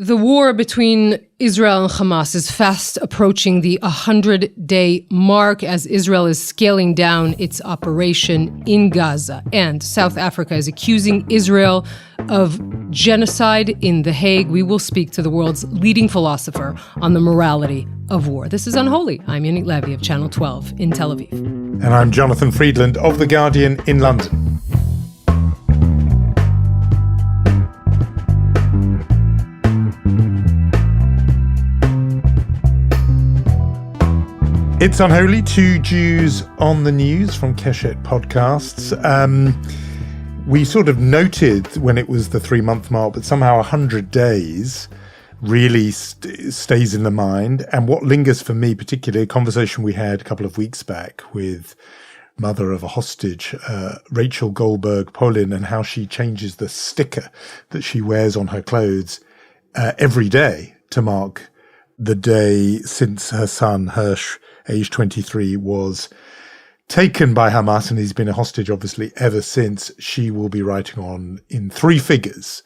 The war between Israel and Hamas is fast approaching the 100-day mark as Israel is scaling down its operation in Gaza. And South Africa is accusing Israel of genocide in The Hague. We will speak to the world's leading philosopher on the morality of war. This is Unholy. I'm Yonit Levy of Channel 12 in Tel Aviv. And I'm Jonathan Friedland of The Guardian in London. It's Unholy, two Jews on the news from Keshet Podcasts. We sort of noted when it was the 3-month mark, but somehow 100 days really stays in the mind. And what lingers for me, particularly a conversation we had a couple of weeks back with mother of a hostage, Rachel Goldberg-Polin, and how she changes the sticker that she wears on her clothes every day to mark the day since her son, Hirsch, age 23, was taken by Hamas, and he's been a hostage, obviously, ever since. She will be writing on, in 3 figures,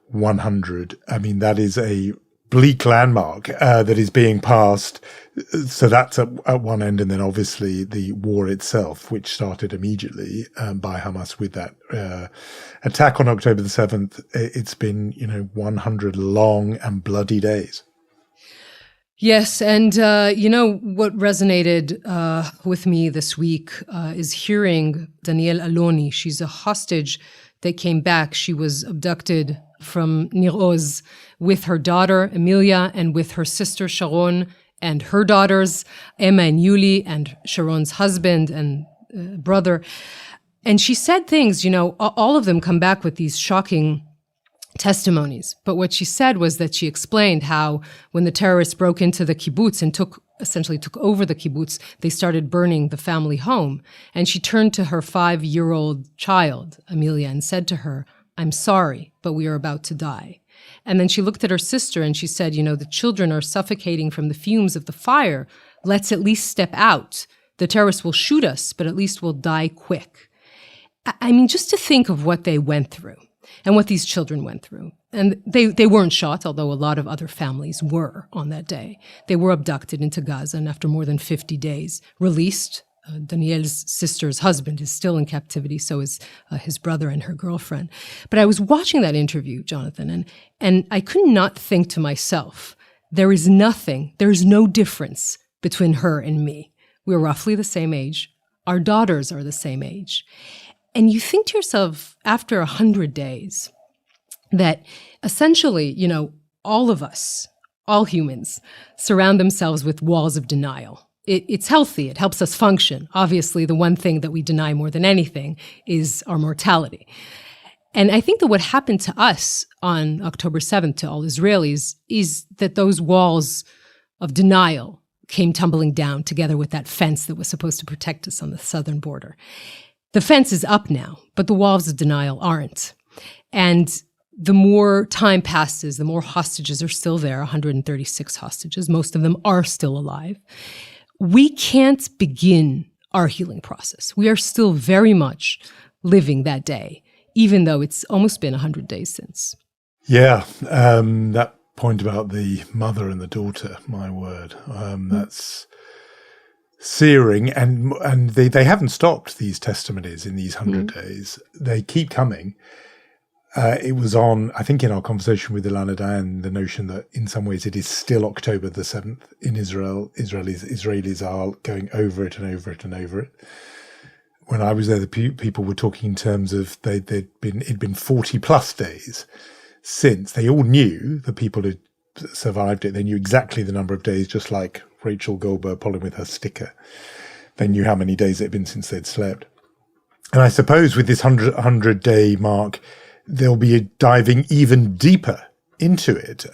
100. I mean, that is a bleak landmark that is being passed. So that's at one end, and then obviously the war itself, which started immediately by Hamas with that attack on October the 7th. It's been, 100 long and bloody days. Yes, and what resonated with me this week is hearing Danielle Aloni. She's a hostage that came back. She was abducted from Nir Oz with her daughter, Emilia, and with her sister, Sharon, and her daughters, Emma and Yuli, and Sharon's husband and brother. And she said things, all of them come back with these shocking testimonies. But what she said was that she explained how when the terrorists broke into the kibbutz and essentially took over the kibbutz, they started burning the family home. And she turned to her 5-year-old child, Amelia, and said to her, "I'm sorry, but we are about to die." And then she looked at her sister and she said, the children are suffocating from the fumes of the fire. Let's at least step out. The terrorists will shoot us, but at least we'll die quick. I mean, just to think of what they went through. And what these children went through. And they weren't shot, although a lot of other families were on that day. They were abducted into Gaza and after more than 50 days, released. Danielle's sister's husband is still in captivity, so is his brother and her girlfriend. But I was watching that interview, Jonathan, and I could not think to myself, there's no difference between her and me. We're roughly the same age. Our daughters are the same age. And you think to yourself, after 100 days, that essentially, all of us, all humans, surround themselves with walls of denial. It's healthy. It helps us function. Obviously, the one thing that we deny more than anything is our mortality. And I think that what happened to us on October 7th, to all Israelis, is that those walls of denial came tumbling down together with that fence that was supposed to protect us on the southern border. The fence is up now, but the walls of denial aren't. And the more time passes, the more hostages are still there, 136 hostages. Most of them are still alive. We can't begin our healing process. We are still very much living that day, even though it's almost been 100 days since. Yeah, that point about the mother and the daughter, my word, that's searing, and they haven't stopped, these testimonies in these 100 days. They keep coming. It was on, I think, in our conversation with Ilana Dayan, the notion that in some ways it is still October the 7th in Israel. Israelis are going over it and over it and over it. When I was there, the people were talking in terms of it'd been 40 plus days since. They all knew, the people who survived it, they knew exactly the number of days, just like Rachel Goldberg-Polin with her sticker. They knew how many days it had been since they'd slept. And I suppose with this 100-day mark, they'll be diving even deeper into it,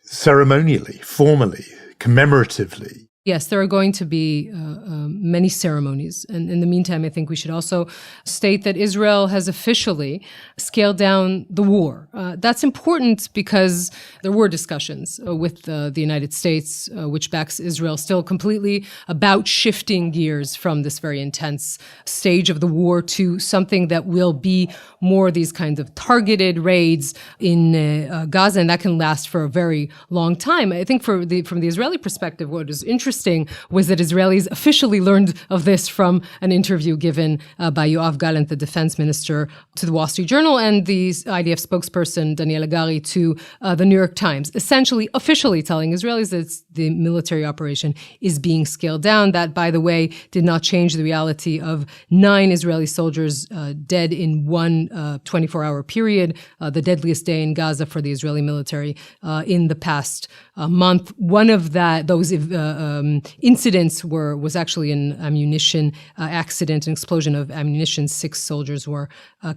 ceremonially, formally, commemoratively. Yes, there are going to be many ceremonies. And in the meantime, I think we should also state that Israel has officially scaled down the war. That's important because there were discussions with the United States, which backs Israel still completely, about shifting gears from this very intense stage of the war to something that will be more these kinds of targeted raids in Gaza, and that can last for a very long time. I think from the Israeli perspective, what is interesting was that Israelis officially learned of this from an interview given by Yoav Gallant, the defense minister, to the Wall Street Journal, and the IDF spokesperson, Daniel Hagari, to the New York Times, essentially officially telling Israelis that the military operation is being scaled down. That, by the way, did not change the reality of 9 Israeli soldiers dead in one 24-hour period, the deadliest day in Gaza for the Israeli military in the past month. One of those incidents was actually an ammunition accident, an explosion of ammunition. 6 soldiers were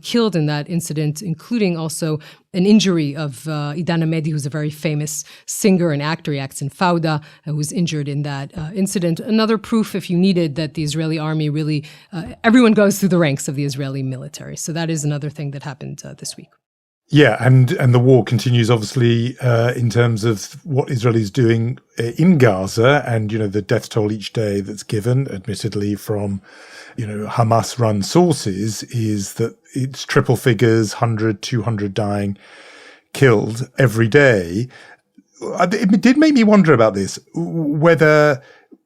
killed in that incident, including also an injury of Idan Amedi, who's a very famous singer and actor. He acts in Fauda, who was injured in that incident. Another proof, if you needed, that the Israeli army really, everyone goes through the ranks of the Israeli military. So that is another thing that happened this week. Yeah, and the war continues, obviously, in terms of what Israel is doing in Gaza, and, the death toll each day that's given, admittedly, from, Hamas-run sources, is that it's triple figures, 100, 200 dying, killed every day. It did make me wonder about this, whether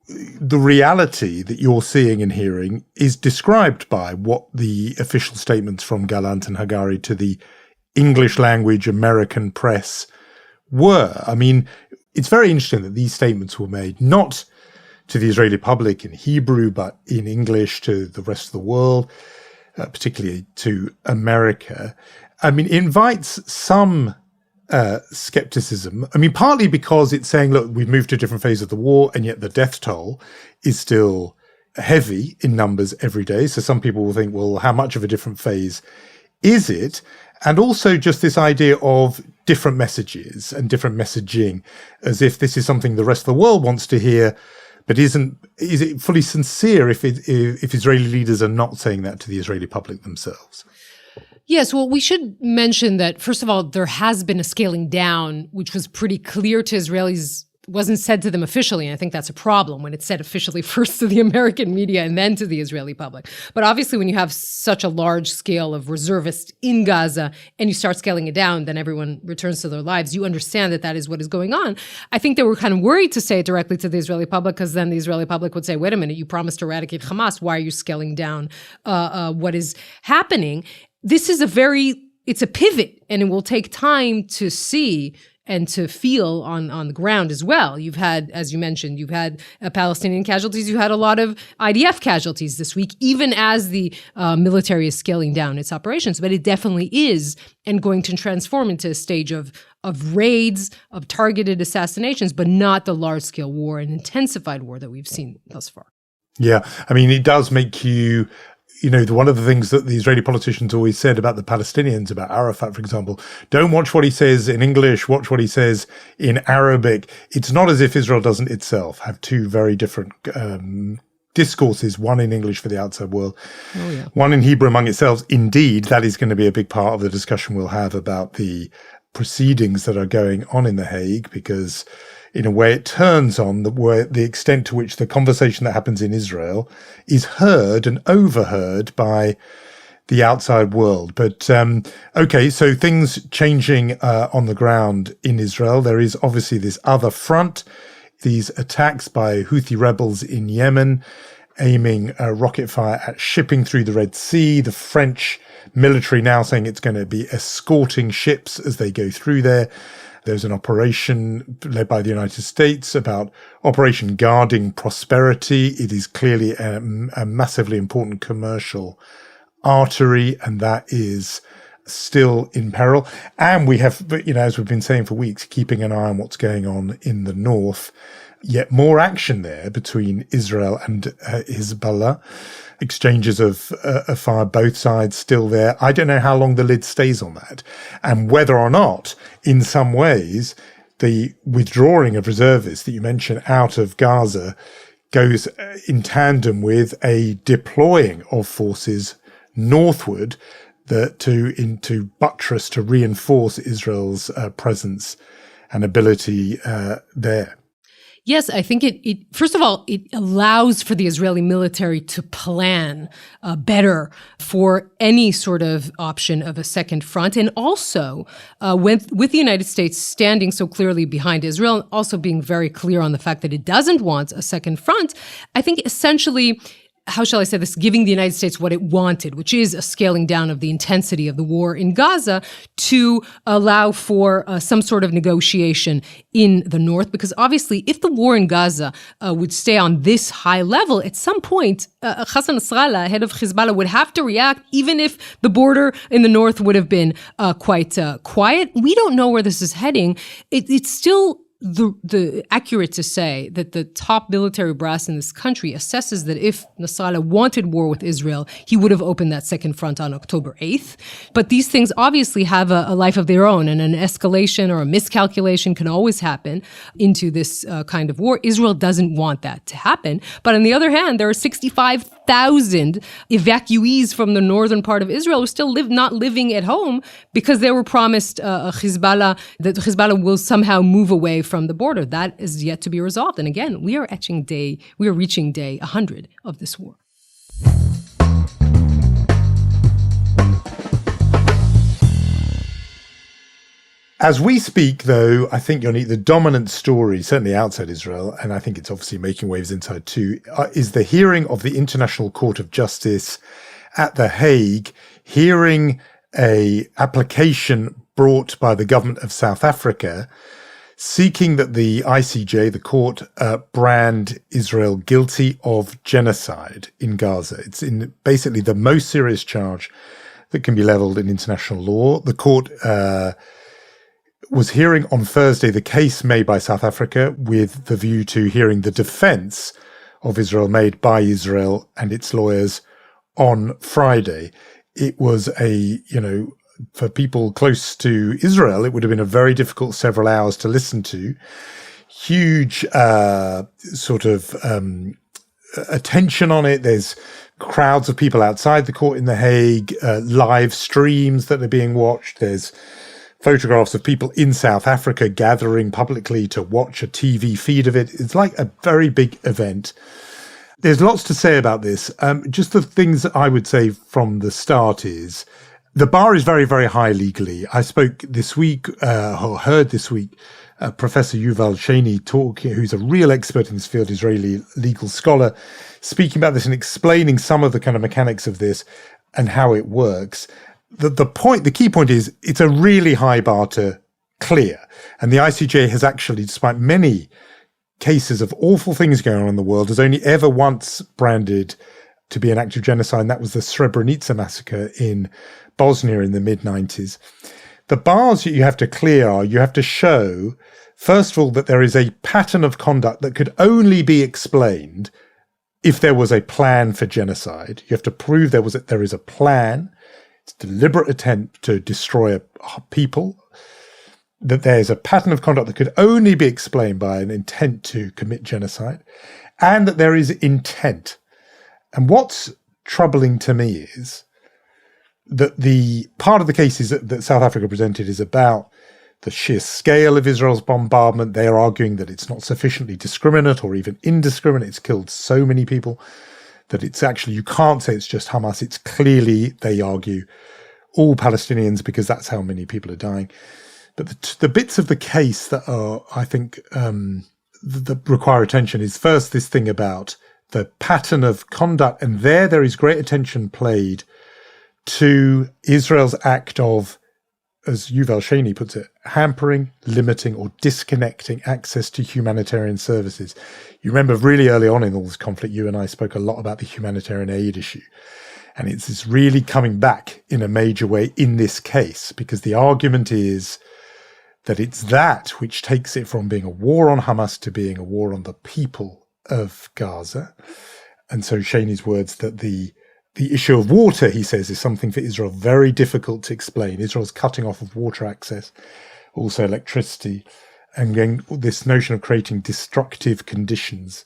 the reality that you're seeing and hearing is described by what the official statements from Gallant and Hagari to the English language American press were. I mean, it's very interesting that these statements were made not to the Israeli public in Hebrew, but in English to the rest of the world, particularly to America. I mean, it invites some skepticism. I mean, partly because it's saying, look, we've moved to a different phase of the war, and yet the death toll is still heavy in numbers every day. So some people will think, well, how much of a different phase is it? And also just this idea of different messages and different messaging, as if this is something the rest of the world wants to hear, but is it fully sincere if Israeli leaders are not saying that to the Israeli public themselves? Yes, well, we should mention that, first of all, there has been a scaling down, which was pretty clear to Israelis. Wasn't said to them officially, and I think that's a problem when it's said officially first to the American media and then to the Israeli public. But obviously, when you have such a large scale of reservists in Gaza and you start scaling it down, then everyone returns to their lives. You understand that is what is going on. I think they were kind of worried to say it directly to the Israeli public, because then the Israeli public would say, wait a minute, you promised to eradicate Hamas. Why are you scaling down what is happening? This is it's a pivot, and it will take time to see and to feel on the ground as well. You've had, as you mentioned, Palestinian casualties. You had a lot of IDF casualties this week, even as the military is scaling down its operations. But it definitely is, and going to transform into a stage of raids, of targeted assassinations, but not the large-scale war and intensified war that we've seen thus far. Yeah, I mean, it does make you... one of the things that the Israeli politicians always said about the Palestinians, about Arafat, for example, don't watch what he says in English, watch what he says in Arabic. It's not as if Israel doesn't itself have two very different discourses, one in English for the outside world, one in Hebrew among itself. Indeed, that is going to be a big part of the discussion we'll have about the proceedings that are going on in The Hague, because in a way, it turns on the extent to which the conversation that happens in Israel is heard and overheard by the outside world. But, okay, so things changing on the ground in Israel. There is obviously this other front, these attacks by Houthi rebels in Yemen, aiming rocket fire at shipping through the Red Sea. The French military now saying it's going to be escorting ships as they go through there. There's an operation led by the United States about Operation Guarding Prosperity. It is clearly a massively important commercial artery, and that is still in peril. And we have, as we've been saying for weeks, keeping an eye on what's going on in the north. Yet more action there between Israel and Hezbollah. Exchanges of fire, both sides still there. I don't know how long the lid stays on that, and whether or not, in some ways, the withdrawing of reservists that you mentioned out of Gaza goes in tandem with a deploying of forces northward to buttress, to reinforce Israel's presence and ability there. Yes, I think it first of all, it allows for the Israeli military to plan better for any sort of option of a second front. And also, with the United States standing so clearly behind Israel, and also being very clear on the fact that it doesn't want a second front, I think essentially, how shall I say this, giving the United States what it wanted, which is a scaling down of the intensity of the war in Gaza to allow for some sort of negotiation in the north. Because obviously, if the war in Gaza would stay on this high level, at some point, Hassan Nasrallah, head of Hezbollah, would have to react, even if the border in the north would have been quite quiet. We don't know where this is heading. It's still the accurate to say that the top military brass in this country assesses that if Nasrallah wanted war with Israel, he would have opened that second front on October 8th. But these things obviously have a life of their own, and an escalation or a miscalculation can always happen into this kind of war. Israel doesn't want that to happen. But on the other hand, there are 65,000 evacuees from the northern part of Israel who still not living at home because they were promised that Hezbollah will somehow move away from the border. That is yet to be resolved. And again, we are reaching day 100 of this war. As we speak, though, I think, Yonit, the dominant story, certainly outside Israel, and I think it's obviously making waves inside too, is the hearing of the International Court of Justice at The Hague, hearing a application brought by the government of South Africa seeking that the ICJ, the court, brand Israel guilty of genocide in Gaza. It's in basically the most serious charge that can be leveled in international law. The court was hearing on Thursday the case made by South Africa with the view to hearing the defense of Israel made by Israel and its lawyers on Friday. It was for people close to Israel, it would have been a very difficult several hours to listen to. Huge attention on it. There's crowds of people outside the court in The Hague, live streams that are being watched. There's photographs of people in South Africa gathering publicly to watch a TV feed of it. It's like a very big event. There's lots to say about this. Just the things that I would say from the start is, the bar is very, very high legally. I spoke this week, or heard this week, Professor Yuval Shany who's a real expert in this field, Israeli legal scholar, speaking about this and explaining some of the kind of mechanics of this and how it works. The key point is it's a really high bar to clear. And the ICJ has actually, despite many cases of awful things going on in the world, has only ever once branded to be an act of genocide, and that was the Srebrenica massacre in Bosnia in the mid-90s. The bars that you have to clear are, you have to show, first of all, that there is a pattern of conduct that could only be explained if there was a plan for genocide. You have to prove there is a plan, it's a deliberate attempt to destroy a people, that there's a pattern of conduct that could only be explained by an intent to commit genocide, and that there is intent. And what's troubling to me is that the part of the cases that South Africa presented is about the sheer scale of Israel's bombardment. They are arguing that it's not sufficiently discriminate or even indiscriminate. It's killed so many people that it's actually, you can't say it's just Hamas. It's clearly, they argue, all Palestinians, because that's how many people are dying. But the bits of the case that are, I think, that require attention is first this thing about the pattern of conduct. And there is great attention played to Israel's act of, as Yuval Shany puts it, hampering, limiting, or disconnecting access to humanitarian services. You remember really early on in all this conflict, you and I spoke a lot about the humanitarian aid issue. And it's really coming back in a major way in this case, because the argument is that it's that which takes it from being a war on Hamas to being a war on the people of Gaza. And so Shany's words that the issue of water, he says, is something for Israel very difficult to explain. Israel's cutting off of water access, also electricity. And again, this notion of creating destructive conditions,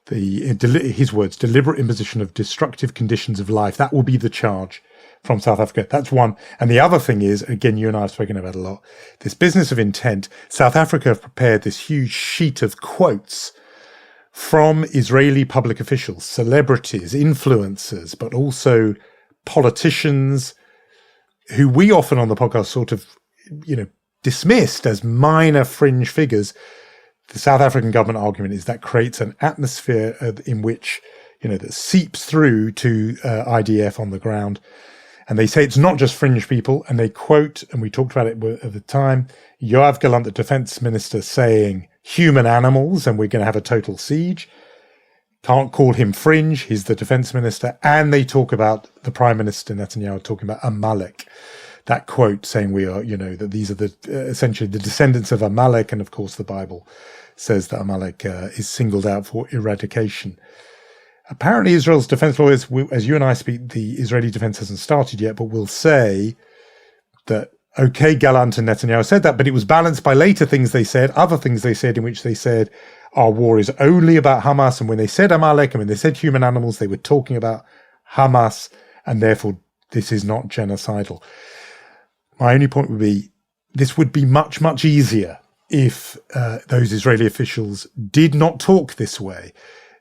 his words, deliberate imposition of destructive conditions of life, that will be the charge from South Africa. That's one. And the other thing is, again, you and I have spoken about a lot, this business of intent. South Africa have prepared this huge sheet of quotes from Israeli public officials, celebrities, influencers, but also politicians who we often on the podcast sort of, dismissed as minor fringe figures. The South African government argument is that creates an atmosphere in which, that seeps through to IDF on the ground. And they say it's not just fringe people. And they quote, and we talked about it at the time, Yoav Gallant, the defense minister, saying human animals, and we're going to have a total siege. Can't call him fringe. He's the defense minister. And they talk about the prime minister, Netanyahu, talking about Amalek. That quote saying we are, that these are essentially the descendants of Amalek. And of course, the Bible says that Amalek is singled out for eradication. Apparently, Israel's defense lawyers, as you and I speak, the Israeli defense hasn't started yet, but will say that, okay, Gallant and Netanyahu said that, but it was balanced by later things they said, other things they said in which they said our war is only about Hamas. And when they said Amalek and when they said human animals, they were talking about Hamas, and therefore this is not genocidal. My only point would be, this would be much, much easier if those Israeli officials did not talk this way.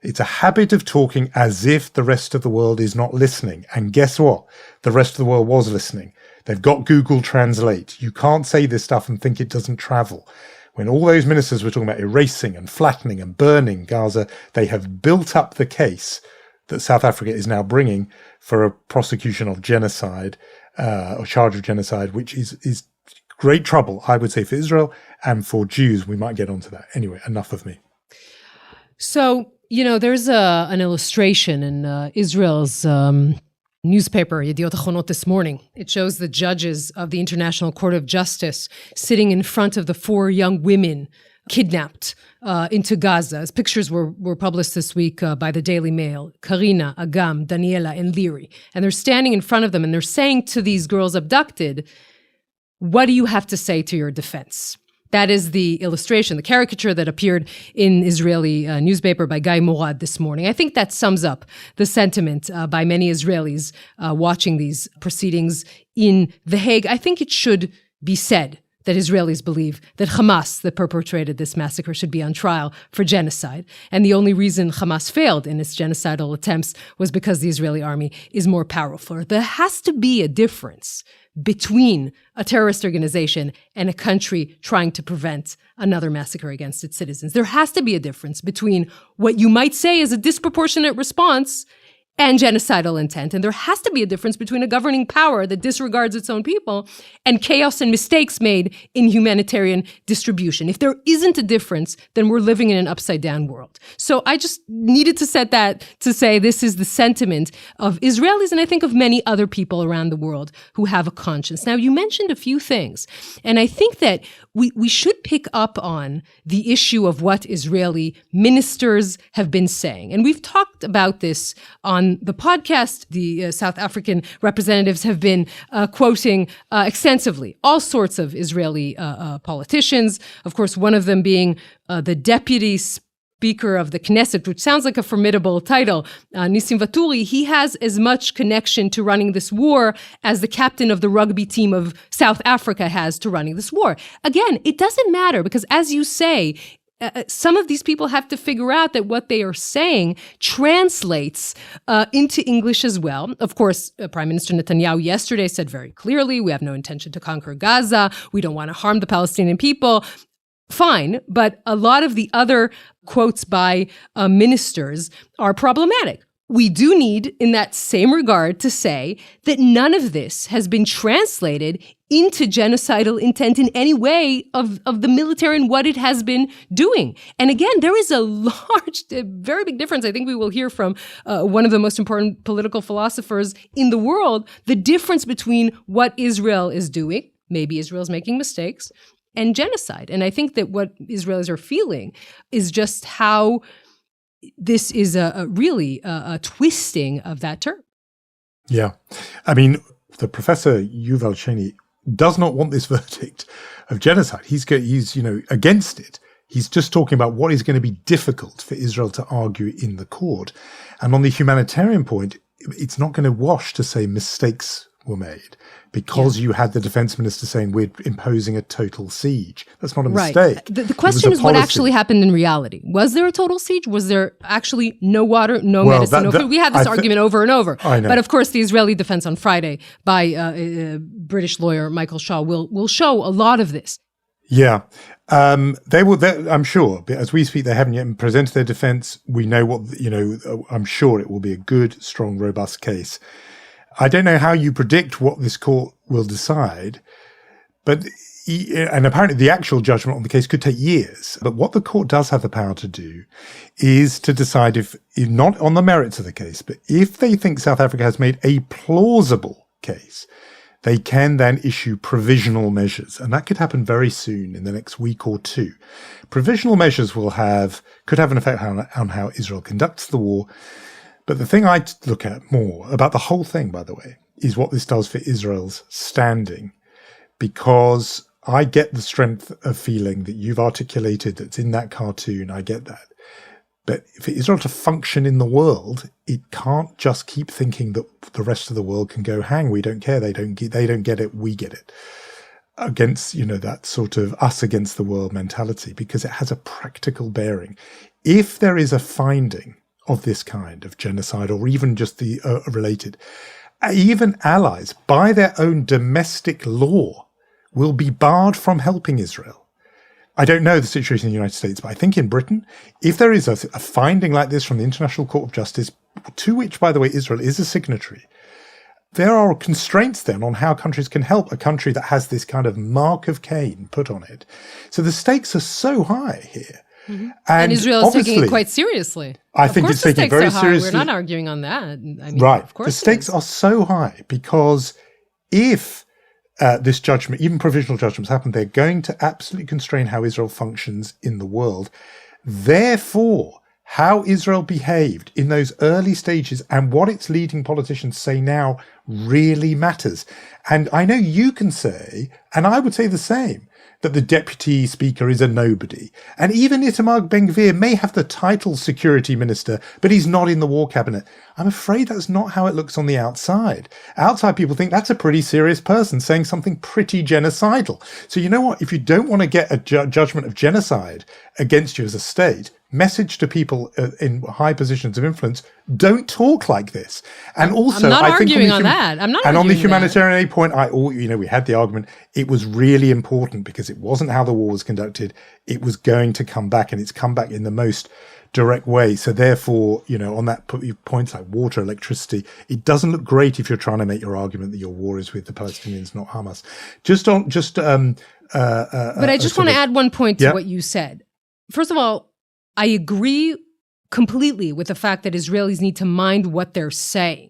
It's a habit of talking as if the rest of the world is not listening. And guess what? The rest of the world was listening. They've got Google Translate. You can't say this stuff and think it doesn't travel. When all those ministers were talking about erasing and flattening and burning Gaza, they have built up the case that South Africa is now bringing for a prosecution of genocide, or charge of genocide, which is great trouble, I would say, for Israel and for Jews. We might get onto that. Anyway, enough of me. So, there's an illustration in Israel's newspaper, Yediot Achronot, this morning. It shows the judges of the International Court of Justice sitting in front of the 4 young women kidnapped into Gaza. As pictures were published this week by the Daily Mail, Karina, Agam, Daniela, and Liri. And they're standing in front of them and they're saying to these girls abducted, what do you have to say to your defense? That is the illustration, the caricature that appeared in Israeli newspaper by Guy Morad this morning. I think that sums up the sentiment by many Israelis watching these proceedings in The Hague. I think it should be said that Israelis believe that Hamas, that perpetrated this massacre, should be on trial for genocide. And the only reason Hamas failed in its genocidal attempts was because the Israeli army is more powerful. There has to be a difference between a terrorist organization and a country trying to prevent another massacre against its citizens. There has to be a difference between what you might say is a disproportionate response and genocidal intent. And there has to be a difference between a governing power that disregards its own people and chaos and mistakes made in humanitarian distribution. If there isn't a difference, then we're living in an upside-down world. So I just needed to set that to say this is the sentiment of Israelis and I think of many other people around the world who have a conscience. Now, you mentioned a few things, and I think that we should pick up on the issue of what Israeli ministers have been saying. And we've talked about this on the podcast. The South African representatives have been quoting extensively all sorts of Israeli politicians. Of course, one of them being the deputy Speaker of the Knesset, which sounds like a formidable title, Nissim Vaturi. He has as much connection to running this war as the captain of the rugby team of South Africa has to running this war. Again, it doesn't matter because, as you say, some of these people have to figure out that what they are saying translates into English as well. Of course, Prime Minister Netanyahu yesterday said very clearly, we have no intention to conquer Gaza. We don't want to harm the Palestinian people. Fine, but a lot of the other quotes by ministers are problematic. We do need, in that same regard, to say that none of this has been translated into genocidal intent in any way of the military and what it has been doing. And again, there is a very big difference. I think we will hear from one of the most important political philosophers in the world, the difference between what Israel is doing, maybe Israel's making mistakes, and genocide. And I think that what Israelis are feeling is just how this is really a twisting of that term. Yeah. I mean, the Professor Yuval Sheni does not want this verdict of genocide. He's against it. He's just talking about what is going to be difficult for Israel to argue in the court. And on the humanitarian point, it's not going to wash to say mistakes were made because you had the defense minister saying we're imposing a total siege. That's not a mistake. The question is what actually happened in reality. Was there a total siege? Was there actually no water, no medicine, no food? We had this argument over and over. I know. But of course, the Israeli defense on Friday by British lawyer Michael Shaw will show a lot of this. Yeah. They will, I'm sure, but as we speak, they haven't yet presented their defense. We know I'm sure it will be a good, strong, robust case. I don't know how you predict what this court will decide, and apparently the actual judgment on the case could take years. But what the court does have the power to do is to decide if not on the merits of the case, but if they think South Africa has made a plausible case, they can then issue provisional measures. And that could happen very soon in the next week or two. Provisional measures could have an effect on how Israel conducts the war. But the thing I look at more about the whole thing, by the way, is what this does for Israel's standing, because I get the strength of feeling that you've articulated that's in that cartoon. I get that. But for Israel to function in the world, it can't just keep thinking that the rest of the world can go, hang, we don't care. They don't get it. We get it. Against, that sort of us against the world mentality, because it has a practical bearing. If there is a finding of this kind of genocide, or even just the related, even allies by their own domestic law will be barred from helping Israel. I don't know the situation in the United States, but I think in Britain, if there is a finding like this from the International Court of Justice, to which, by the way, Israel is a signatory, there are constraints then on how countries can help a country that has this kind of mark of Cain put on it. So the stakes are so high here. Mm-hmm. And Israel is taking it quite seriously. I think it's taking it very seriously. We're not arguing on that. Right. Of course the stakes are so high because if this judgment, even provisional judgments happen, they're going to absolutely constrain how Israel functions in the world. Therefore, how Israel behaved in those early stages and what its leading politicians say now really matters. And I know you can say, and I would say the same, that the deputy speaker is a nobody. And even Itamar Ben-Gvir may have the title security minister, but he's not in the war cabinet. I'm afraid that's not how it looks on the outside. Outside people think that's a pretty serious person saying something pretty genocidal. So you know what? If you don't want to get a judgment of genocide against you as a state, message to people in high positions of influence, don't talk like this. And also, I'm not arguing on that. And on the humanitarian aid point, we had the argument, it was really important because it wasn't how the war was conducted. It was going to come back, and it's come back in the most direct way. So therefore, on that points like water, electricity, it doesn't look great if you're trying to make your argument that your war is with the Palestinians, not Hamas. But I just want to add one point to what you said. First of all, I agree completely with the fact that Israelis need to mind what they're saying.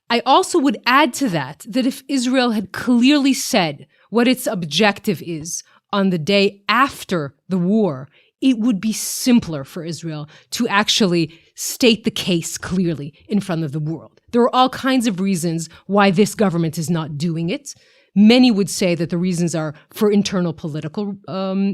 I also would add to that if Israel had clearly said what its objective is on the day after the war, it would be simpler for Israel to actually state the case clearly in front of the world. There are all kinds of reasons why this government is not doing it. Many would say that the reasons are for internal political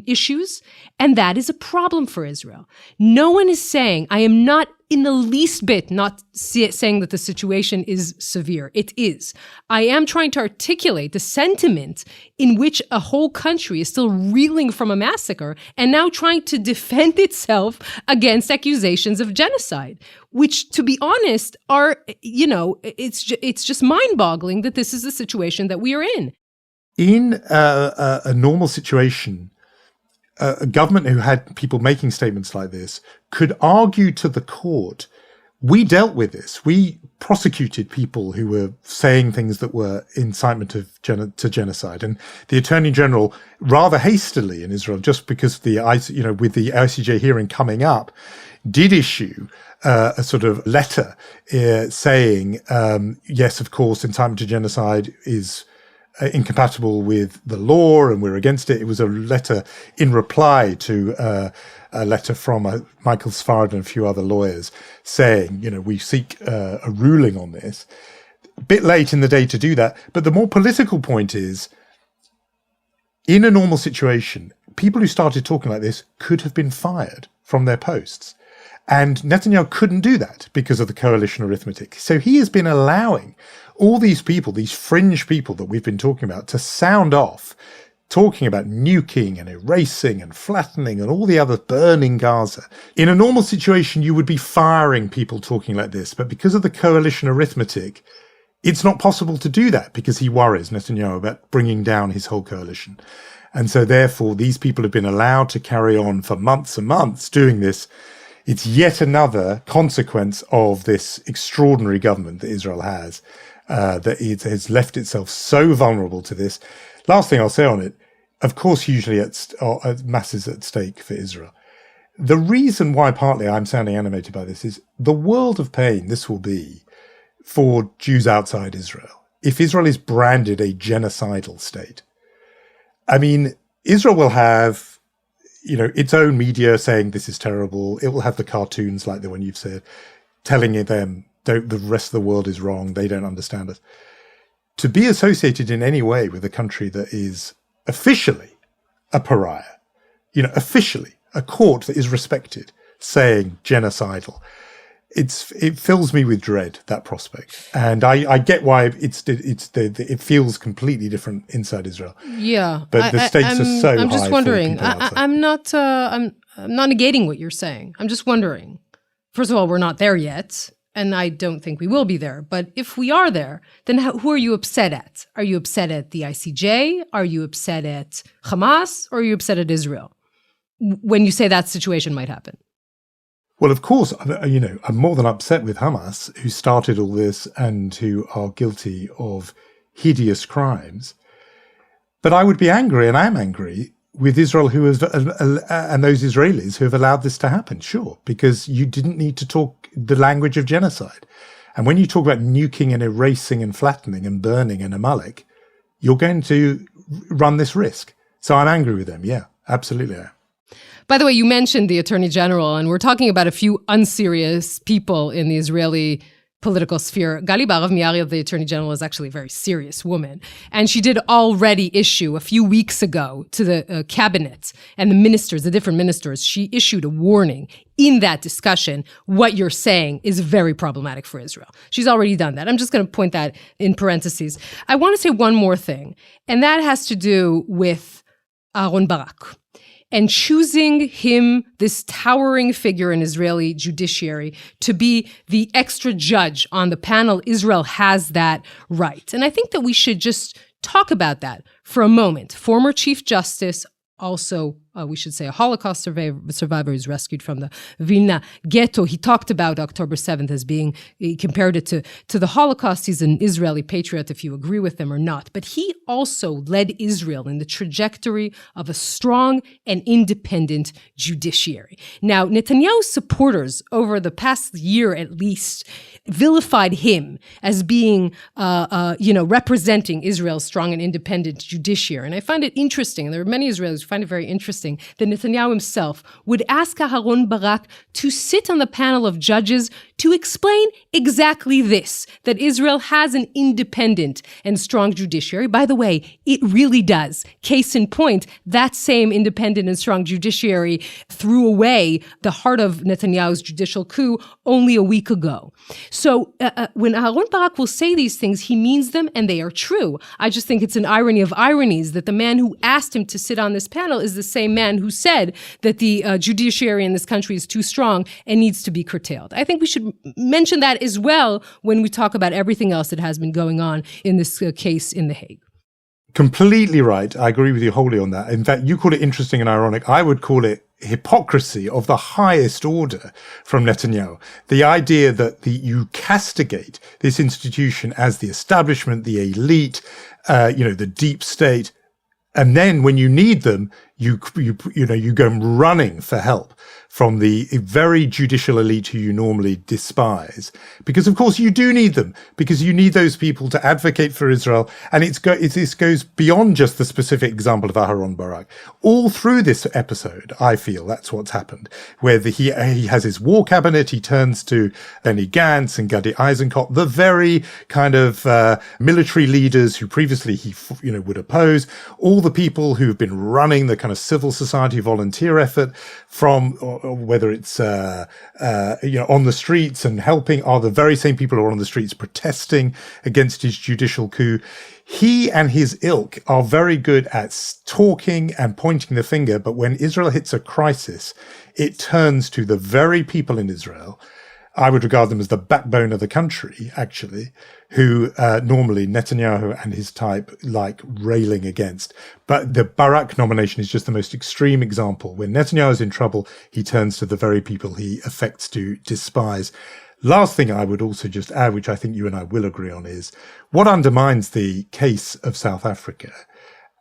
issues, and that is a problem for Israel. No one is saying, I am not in the least bit not saying that the situation is severe. It is. I am trying to articulate the sentiment in which a whole country is still reeling from a massacre and now trying to defend itself against accusations of genocide, which, to be honest, are, it's just mind-boggling that this is the situation that we are in. In a normal situation, a government who had people making statements like this could argue to the court, we dealt with this. We prosecuted people who were saying things that were incitement to genocide. And the Attorney General, rather hastily in Israel, just because with the ICJ hearing coming up, did issue a sort of letter saying, yes, of course, incitement to genocide is incompatible with the law and we're against it. It was a letter in reply to a letter from Michael Walzer and a few other lawyers saying, we seek a ruling on this. A bit late in the day to do that. But the more political point is, in a normal situation, people who started talking like this could have been fired from their posts. And Netanyahu couldn't do that because of the coalition arithmetic. So he has been allowing all these people, these fringe people that we've been talking about, to sound off, talking about nuking and erasing and flattening and all the other burning Gaza. In a normal situation, you would be firing people talking like this. But because of the coalition arithmetic, it's not possible to do that because he worries, Netanyahu, about bringing down his whole coalition. And so therefore, these people have been allowed to carry on for months and months doing this. It's yet another consequence of this extraordinary government that Israel has, that it has left itself so vulnerable to this. Last thing I'll say on it, of course, hugely masses at stake for Israel. The reason why partly I'm sounding animated by this is the world of pain this will be for Jews outside Israel if Israel is branded a genocidal state. I mean, Israel will have, its own media saying this is terrible. It will have the cartoons like the one you've said, telling them the rest of the world is wrong. They don't understand us. To be associated in any way with a country that is officially a pariah, officially a court that is respected, saying genocidal, it fills me with dread, that prospect. And I get why it feels completely different inside Israel. Yeah, but the stakes are so high. I'm just wondering. I'm not negating what you're saying. I'm just wondering. First of all, we're not there yet, and I don't think we will be there. But if we are there, then who are you upset at? Are you upset at the ICJ? Are you upset at Hamas? Or are you upset at Israel? When you say that situation might happen. Well, of course, I'm more than upset with Hamas, who started all this and who are guilty of hideous crimes. But I would be angry, and I am angry, with Israel and those Israelis who have allowed this to happen, sure, because you didn't need to talk the language of genocide. And when you talk about nuking and erasing and flattening and burning and Amalek, you're going to run this risk. So I'm angry with them, yeah, absolutely. By the way, you mentioned the Attorney General, and we're talking about a few unserious people in the Israeli political sphere. Gali Baharav-Miari, the Attorney General, is actually a very serious woman. And she did already issue a few weeks ago to the cabinet and the ministers, the different ministers, she issued a warning in that discussion. What you're saying is very problematic for Israel. She's already done that. I'm just going to point that in parentheses. I want to say one more thing, and that has to do with Aaron Barak. And choosing him, this towering figure in Israeli judiciary, to be the extra judge on the panel, Israel has that right. And I think that we should just talk about that for a moment. Former Chief Justice, also, we should say, a Holocaust survivor who's rescued from the Vilna ghetto. He talked about October 7th as being, he compared it to the Holocaust. He's an Israeli patriot, if you agree with him or not. But he also led Israel in the trajectory of a strong and independent judiciary. Now, Netanyahu's supporters over the past year at least vilified him as being, representing Israel's strong and independent judiciary. And I find it interesting, and there are many Israelis who find it very interesting, that Netanyahu himself would ask Aharon Barak to sit on the panel of judges to explain exactly this, that Israel has an independent and strong judiciary. By the way, it really does. Case in point, that same independent and strong judiciary threw away the heart of Netanyahu's judicial coup only a week ago. So when Aharon Barak will say these things, he means them and they are true. I just think it's an irony of ironies that the man who asked him to sit on this panel is the same man who said that the judiciary in this country is too strong and needs to be curtailed. I think we should mention that as well when we talk about everything else that has been going on in this case in The Hague. Completely right. I agree with you wholly on that. In fact, you call it interesting and ironic. I would call it hypocrisy of the highest order from Netanyahu. The idea that you castigate this institution as the establishment, the elite, the deep state, and then when you need them, you go running for help from the very judicial elite who you normally despise, because of course you do need them, because you need those people to advocate for Israel. And this goes beyond just the specific example of Aharon Barak. All through this episode, I feel that's what's happened, where he has his war cabinet, he turns to Benny Gantz and Gadi Eisenkot, the very kind of military leaders who previously he would oppose, all the people who have been running the kind of civil society volunteer effort from, whether it's on the streets and helping, are the very same people who are on the streets protesting against his judicial coup. He and his ilk are very good at talking and pointing the finger, but when Israel hits a crisis, it turns to the very people in Israel. I would regard them as the backbone of the country, actually, who normally Netanyahu and his type like railing against. But the Barak nomination is just the most extreme example. When Netanyahu is in trouble, he turns to the very people he affects to despise. Last thing I would also just add, which I think you and I will agree on, is what undermines the case of South Africa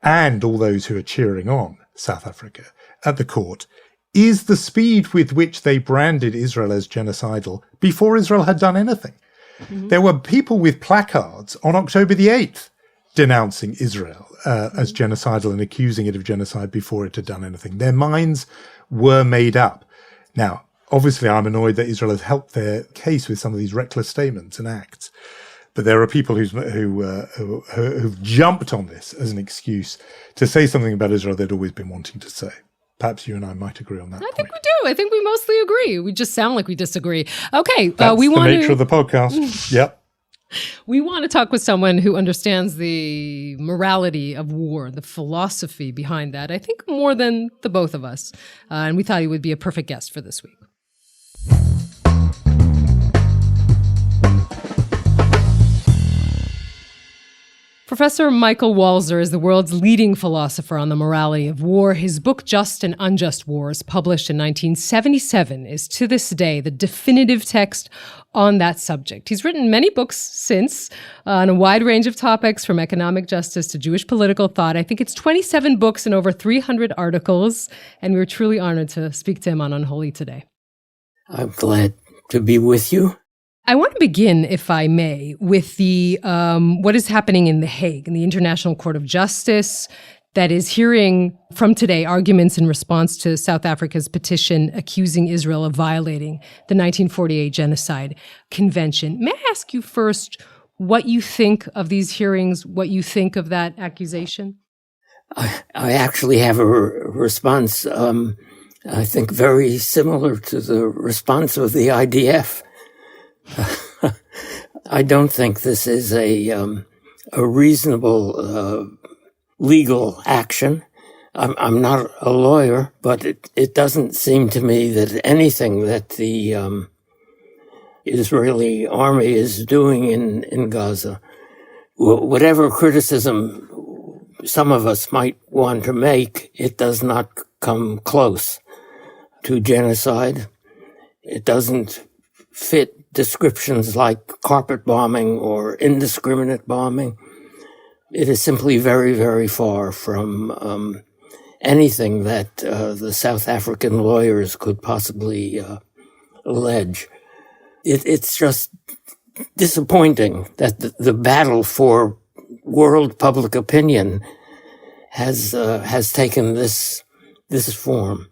and all those who are cheering on South Africa at the court is the speed with which they branded Israel as genocidal before Israel had done anything. Mm-hmm. There were people with placards on October the 8th denouncing Israel as genocidal and accusing it of genocide before it had done anything. Their minds were made up. Now, obviously, I'm annoyed that Israel has helped their case with some of these reckless statements and acts. But there are people who've jumped on this as an excuse to say something about Israel they'd always been wanting to say. Perhaps you and I might agree on that. I think we do. I think we mostly agree. We just sound like we disagree. Okay. That's the nature of the podcast. Yep. We want to talk with someone who understands the morality of war, the philosophy behind that, I think more than the both of us. And we thought he would be a perfect guest for this week. Professor Michael Walzer is the world's leading philosopher on the morality of war. His book, Just and Unjust Wars, published in 1977, is to this day the definitive text on that subject. He's written many books since on a wide range of topics, from economic justice to Jewish political thought. I think it's 27 books and over 300 articles, and we're truly honored to speak to him on Unholy today. I'm glad to be with you. I want to begin, if I may, with the what is happening in The Hague, in the International Court of Justice, that is hearing from today arguments in response to South Africa's petition accusing Israel of violating the 1948 Genocide Convention. May I ask you first what you think of these hearings, what you think of that accusation? I actually have a response, I think, very similar to the response of the IDF. I don't think this is a reasonable legal action. I'm not a lawyer, but it doesn't seem to me that anything that the Israeli army is doing in Gaza, whatever criticism some of us might want to make, it does not come close to genocide. It doesn't fit descriptions like carpet bombing or indiscriminate bombing. It is simply very, very far from anything that the South African lawyers could possibly allege. It's just disappointing that the battle for world public opinion has taken this form.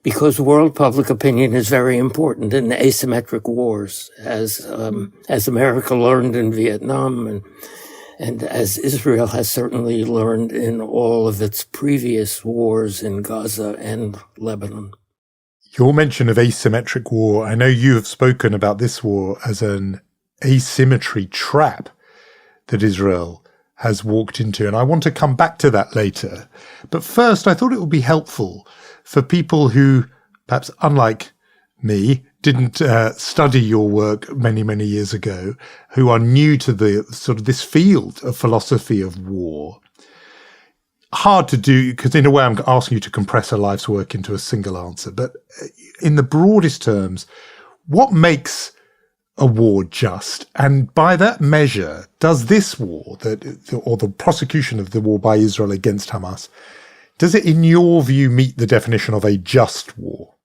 Because world public opinion is very important in asymmetric wars, as America learned in Vietnam, and as Israel has certainly learned in all of its previous wars in Gaza and Lebanon. Your mention of asymmetric war, I know you have spoken about this war as an asymmetry trap that Israel has walked into, and I want to come back to that later. But first, I thought it would be helpful for people who, perhaps unlike me, didn't study your work many, many years ago, who are new to the sort of this field of philosophy of war. Hard to do, because in a way I'm asking you to compress a life's work into a single answer. But in the broadest terms, what makes a war just? And by that measure, does this war, or the prosecution of the war by Israel against Hamas, Does it, in your view, meet the definition of a just war?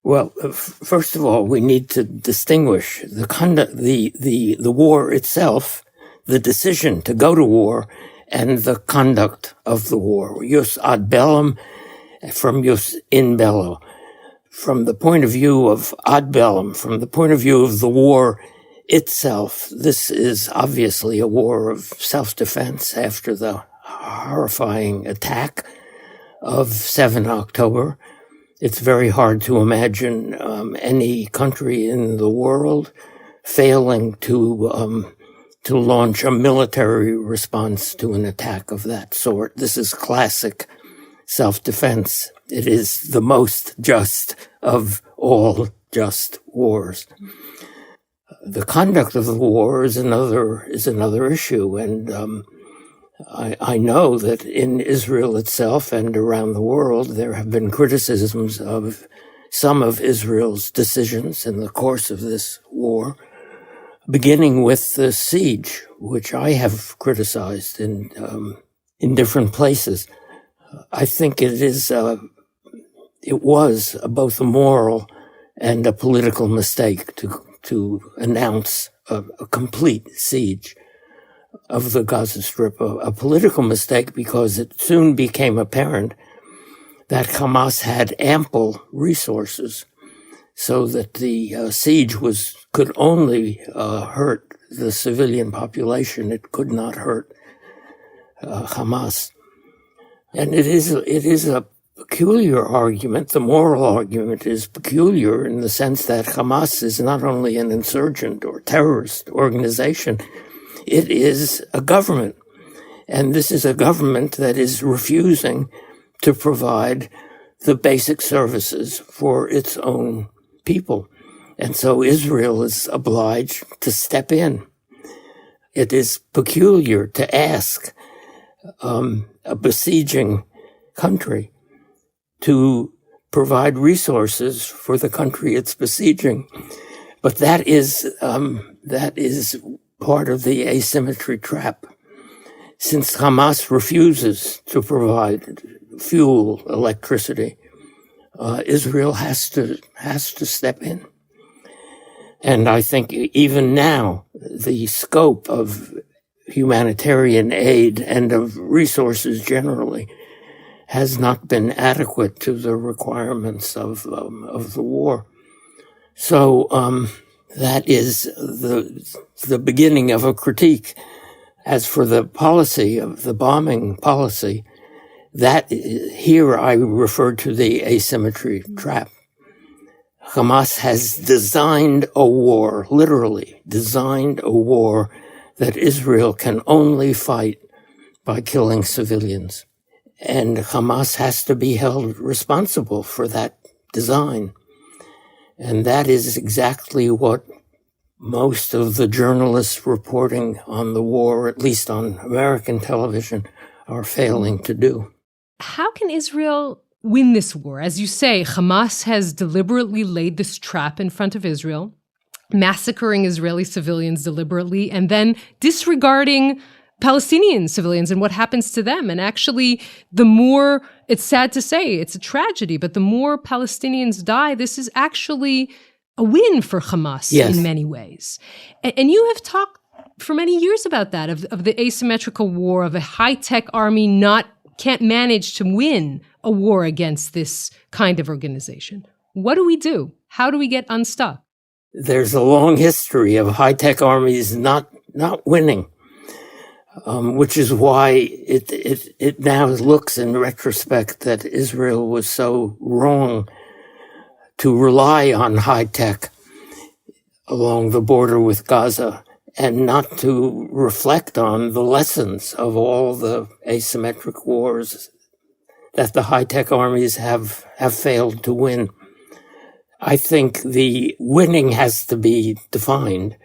Well, first of all, we need to distinguish the conduct, the war itself, the decision to go to war, and the conduct of the war. Jus ad bellum from jus in bello. From the point of view of ad bellum, from the point of view of the war itself, this is obviously a war of self-defense after the horrifying attack of 7 October. It's very hard to imagine any country in the world failing to launch a military response to an attack of that sort. This is classic self-defense. It is the most just of all just wars. The conduct of the war is another issue, and I know that in Israel itself and around the world, there have been criticisms of some of Israel's decisions in the course of this war, beginning with the siege, which I have criticized in different places. I think it was both a moral and a political mistake to announce a complete siege of the Gaza Strip, a political mistake because it soon became apparent that Hamas had ample resources, so that the siege could only hurt the civilian population. It could not hurt Hamas. And it is a peculiar argument. The moral argument is peculiar in the sense that Hamas is not only an insurgent or terrorist organization, it is a government. And this is a government that is refusing to provide the basic services for its own people. And so Israel is obliged to step in. It is peculiar to ask a besieging country to provide resources for the country it's besieging. But that is part of the asymmetry trap. Since Hamas refuses to provide fuel, electricity, Israel has to step in. And I think even now, the scope of humanitarian aid and of resources generally has not been adequate to the requirements of the war. So that is the beginning of a critique. As for the policy of the bombing policy, that here I refer to the asymmetry trap. Hamas has designed a war, literally designed a war that Israel can only fight by killing civilians. And Hamas has to be held responsible for that design. And that is exactly what most of the journalists reporting on the war, at least on American television, are failing to do. How can Israel win this war? As you say, Hamas has deliberately laid this trap in front of Israel, massacring Israeli civilians deliberately, and then disregarding Palestinian civilians and what happens to them. And actually, the more, it's sad to say, it's a tragedy, but the more Palestinians die, this is actually a win for Hamas in many ways. And you have talked for many years about that, of the asymmetrical war, of a high-tech army can't manage to win a war against this kind of organization. What do we do? How do we get unstuck? There's a long history of high-tech armies not winning, which is why it now looks in retrospect that Israel was so wrong to rely on high-tech along the border with Gaza and not to reflect on the lessons of all the asymmetric wars that the high-tech armies have failed to win. I think the winning has to be defined,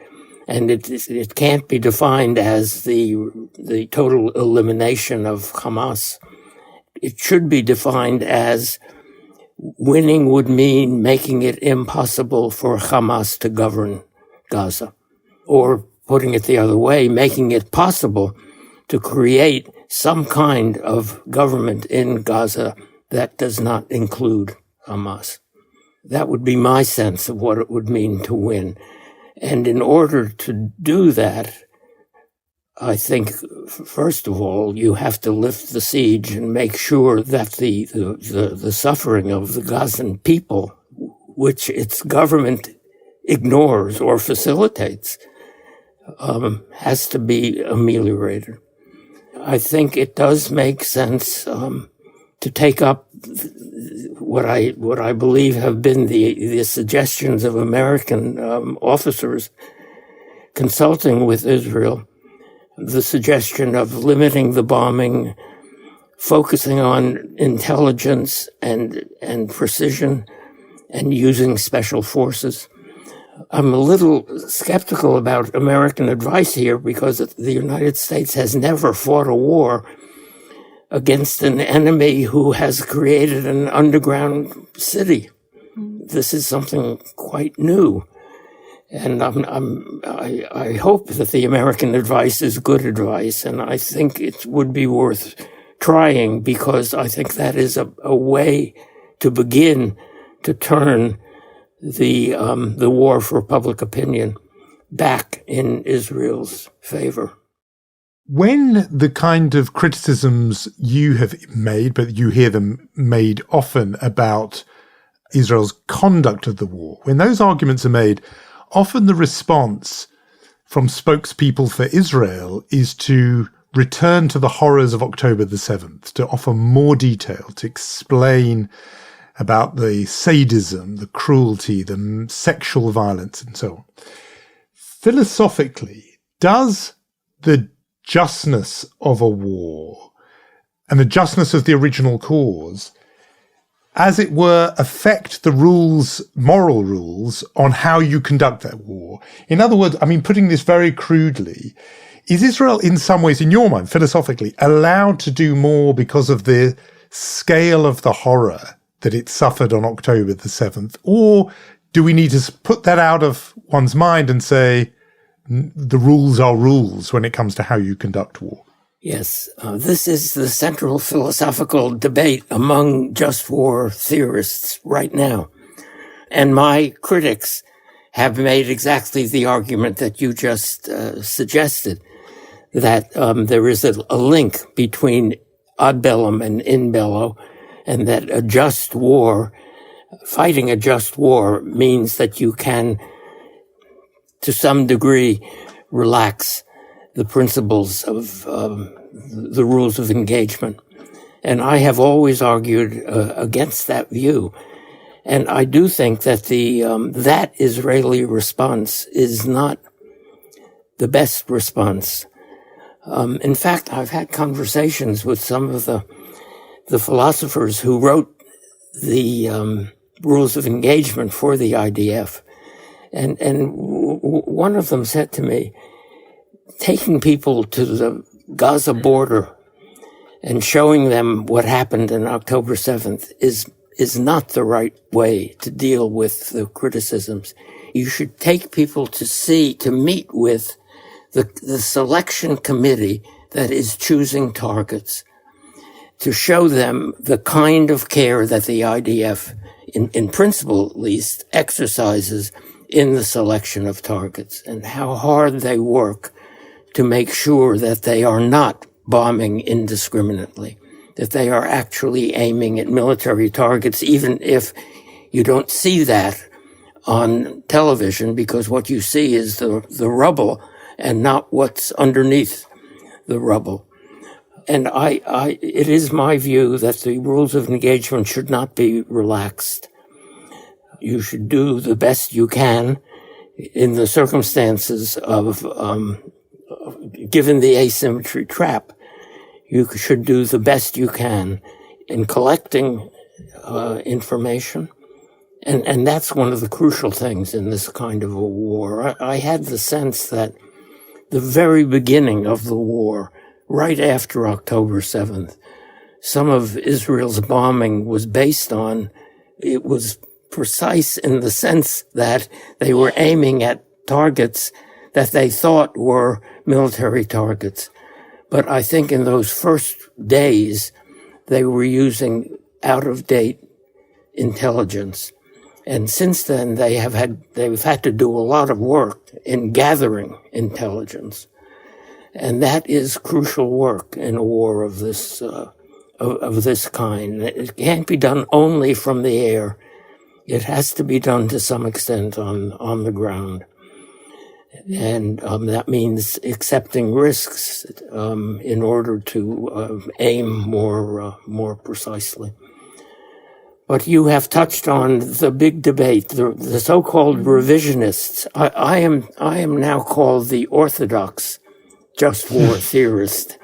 and it can't be defined as the total elimination of Hamas. It should be defined as winning would mean making it impossible for Hamas to govern Gaza, or putting it the other way, making it possible to create some kind of government in Gaza that does not include Hamas. That would be my sense of what it would mean to win. And in order to do that, I think, first of all, you have to lift the siege and make sure that the suffering of the Gazan people, which its government ignores or facilitates, has to be ameliorated. I think it does make sense to take up what I believe have been the suggestions of American officers consulting with Israel, the suggestion of limiting the bombing, focusing on intelligence and precision, and using special forces. I'm a little skeptical about American advice here because the United States has never fought a war against an enemy who has created an underground city. This is something quite new. And I hope that the American advice is good advice, and I think it would be worth trying, because I think that is a way to begin to turn the war for public opinion back in Israel's favor. When the kind of criticisms you have made, but you hear them made often about Israel's conduct of the war, when those arguments are made, often the response from spokespeople for Israel is to return to the horrors of October the 7th, to offer more detail, to explain about the sadism, the cruelty, the sexual violence, and so on. Philosophically, does the justness of a war and the justness of the original cause, as it were, affect the rules, moral rules, on how you conduct that war? In other words, I mean, putting this very crudely, is Israel in some ways, in your mind, philosophically, allowed to do more because of the scale of the horror that it suffered on October the 7th? Or do we need to put that out of one's mind and say, the rules are rules when it comes to how you conduct war? Yes, this is the central philosophical debate among just war theorists right now. And my critics have made exactly the argument that you just suggested, that there is a link between ad bellum and in bello, and that a just war, fighting a just war, means that you can, to some degree, relax the principles of the rules of engagement. And I have always argued against that view. And I do think that that Israeli response is not the best response. In fact, I've had conversations with some of the philosophers who wrote the rules of engagement for the IDF. And one of them said to me, taking people to the Gaza border and showing them what happened on October 7th is not the right way to deal with the criticisms. You should take people to meet with the selection committee that is choosing targets, to show them the kind of care that the IDF, in principle at least, exercises in the selection of targets, and how hard they work to make sure that they are not bombing indiscriminately, that they are actually aiming at military targets, even if you don't see that on television, because what you see is the rubble and not what's underneath the rubble. And it is my view that the rules of engagement should not be relaxed. You should do the best you can in the circumstances of, given the asymmetry trap. You should do the best you can in collecting information. And that's one of the crucial things in this kind of a war. I had the sense that the very beginning of the war, right after October 7th, some of Israel's bombing was based on, it was precise in the sense that they were aiming at targets that they thought were military targets. But I think in those first days, they were using out-of-date intelligence. And since then, they've had to do a lot of work in gathering intelligence. And that is crucial work in a war of this kind. It can't be done only from the air. It has to be done to some extent on the ground. And that means accepting risks in order to aim more precisely. But you have touched on the big debate, the so-called revisionists. I am now called the orthodox just war theorist.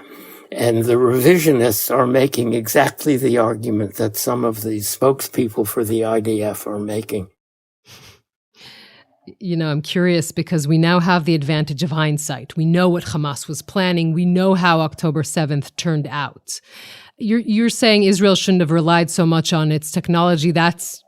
And the revisionists are making exactly the argument that some of the spokespeople for the IDF are making. You know, I'm curious because we now have the advantage of hindsight. We know what Hamas was planning. We know how October 7th turned out. You're saying Israel shouldn't have relied so much on its technology. That's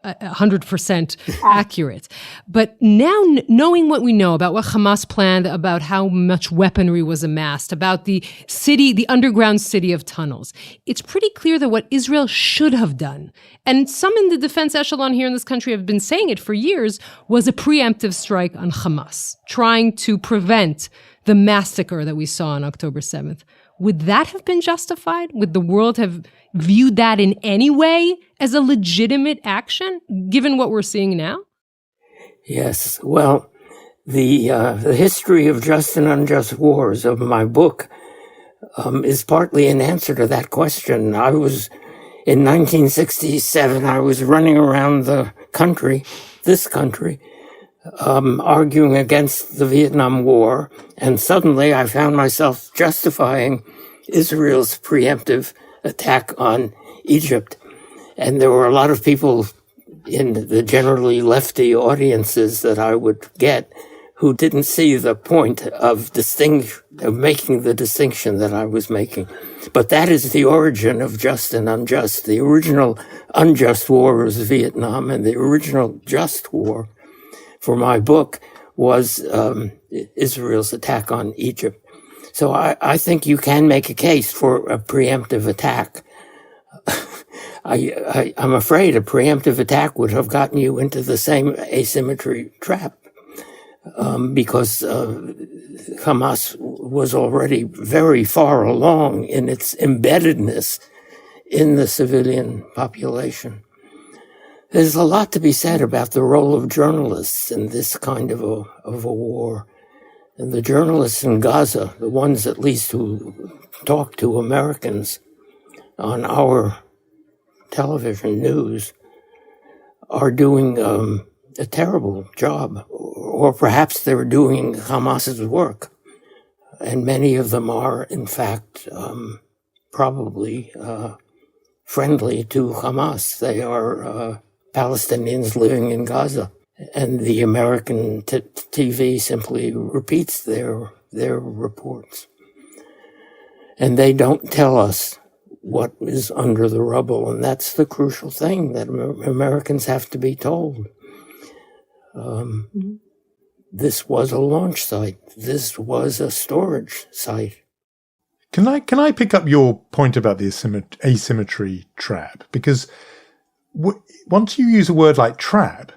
100% accurate. But now, knowing what we know about what Hamas planned, about how much weaponry was amassed, about the city, the underground city of tunnels, it's pretty clear that what Israel should have done, and some in the defense echelon here in this country have been saying it for years, was a preemptive strike on Hamas, trying to prevent the massacre that we saw on October 7th. Would that have been justified? Would the world have viewed that in any way as a legitimate action, given what we're seeing now? Yes. Well, the history of just and unjust wars of my book is partly an answer to that question. In 1967, I was running around this country, arguing against the Vietnam War, and suddenly I found myself justifying Israel's preemptive attack on Egypt. And there were a lot of people in the generally lefty audiences that I would get who didn't see the point of making the distinction that I was making. But that is the origin of just and unjust. The original unjust war was Vietnam, and the original just war for my book was Israel's attack on Egypt. So I think you can make a case for a preemptive attack. I'm afraid a preemptive attack would have gotten you into the same asymmetry trap because Hamas was already very far along in its embeddedness in the civilian population. There's a lot to be said about the role of journalists in this kind of a war. And the journalists in Gaza, the ones at least who talk to Americans on our television news, are doing a terrible job, or perhaps they're doing Hamas's work. And many of them are, in fact, probably friendly to Hamas. They are Palestinians living in Gaza. And the American TV simply repeats their reports. And they don't tell us what is under the rubble. And that's the crucial thing that Americans have to be told. This was a launch site. This was a storage site. Can I pick up your point about the asymmetry trap? Because once you use a word like trap,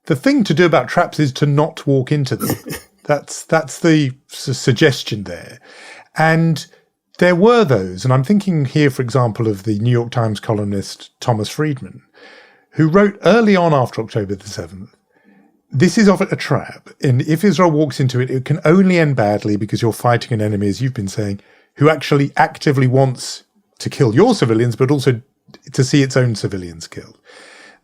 the thing to do about traps is to not walk into them. That's the suggestion there. And there were those, and I'm thinking here, for example, of the New York Times columnist Thomas Friedman, who wrote early on after October the 7th, this is often a trap, and if Israel walks into it, it can only end badly because you're fighting an enemy, as you've been saying, who actually actively wants to kill your civilians, but also to see its own civilians killed.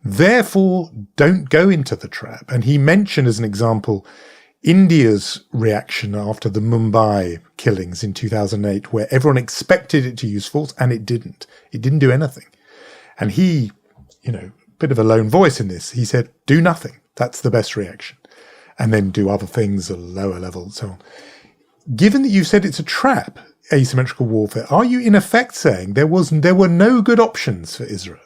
Therefore, don't go into the trap. And he mentioned as an example India's reaction after the Mumbai killings in 2008, where everyone expected it to use force and it didn't. It didn't do anything. And he, bit of a lone voice in this, he said, do nothing. That's the best reaction. And then do other things at a lower level and so on. Given that you've said it's a trap, asymmetrical warfare, are you in effect saying there were no good options for Israel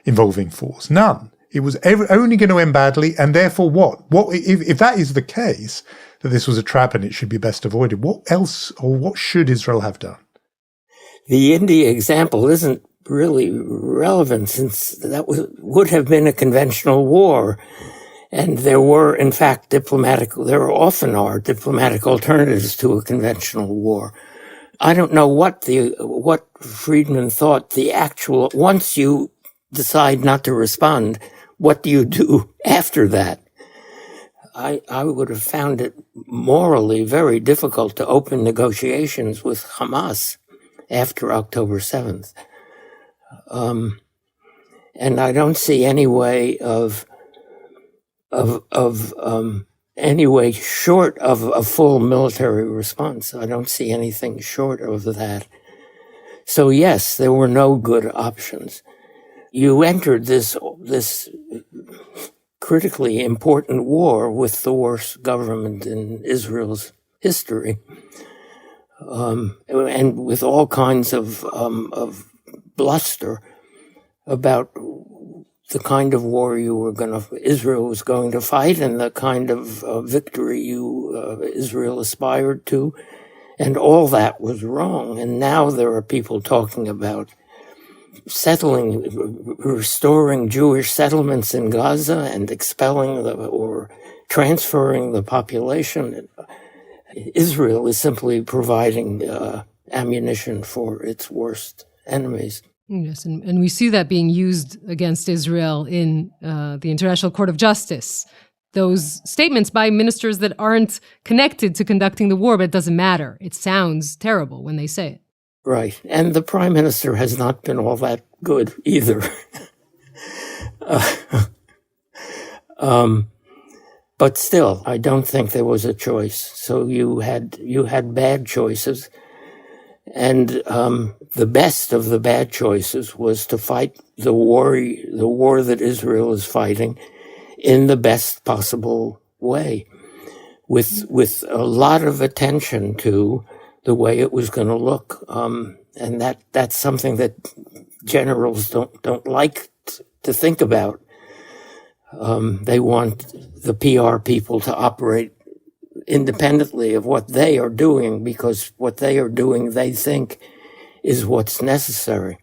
involving force? None. It was only going to end badly, and therefore what? What if that is the case, that this was a trap and it should be best avoided, what else or what should Israel have done? The India example isn't really relevant, since that would have been a conventional war. And there were, in fact, there often are diplomatic alternatives to a conventional war. I don't know what Friedman thought once you decide not to respond, what do you do after that? I would have found it morally very difficult to open negotiations with Hamas after October 7th. And I don't see any way any way short of a full military response. I don't see anything short of that. So yes, there were no good options. You entered this critically important war with the worst government in Israel's history, and with all kinds of bluster about the kind of war Israel was going to fight, and the kind of victory Israel aspired to, and all that was wrong. And now there are people talking about restoring Jewish settlements in Gaza and expelling or transferring the population. Israel is simply providing ammunition for its worst enemies. Yes, and we see that being used against Israel in the International Court of Justice. Those statements by ministers that aren't connected to conducting the war, but it doesn't matter. It sounds terrible when they say it. Right. And the prime minister has not been all that good either. But still, I don't think there was a choice. So you had bad choices. And the best of the bad choices was to fight the war that Israel is fighting in the best possible way, with a lot of attention to the way it was going to look, and that's something that generals don't like to think about. They want the PR people to operate independently of what they are doing, because what they are doing, they think, is what's necessary.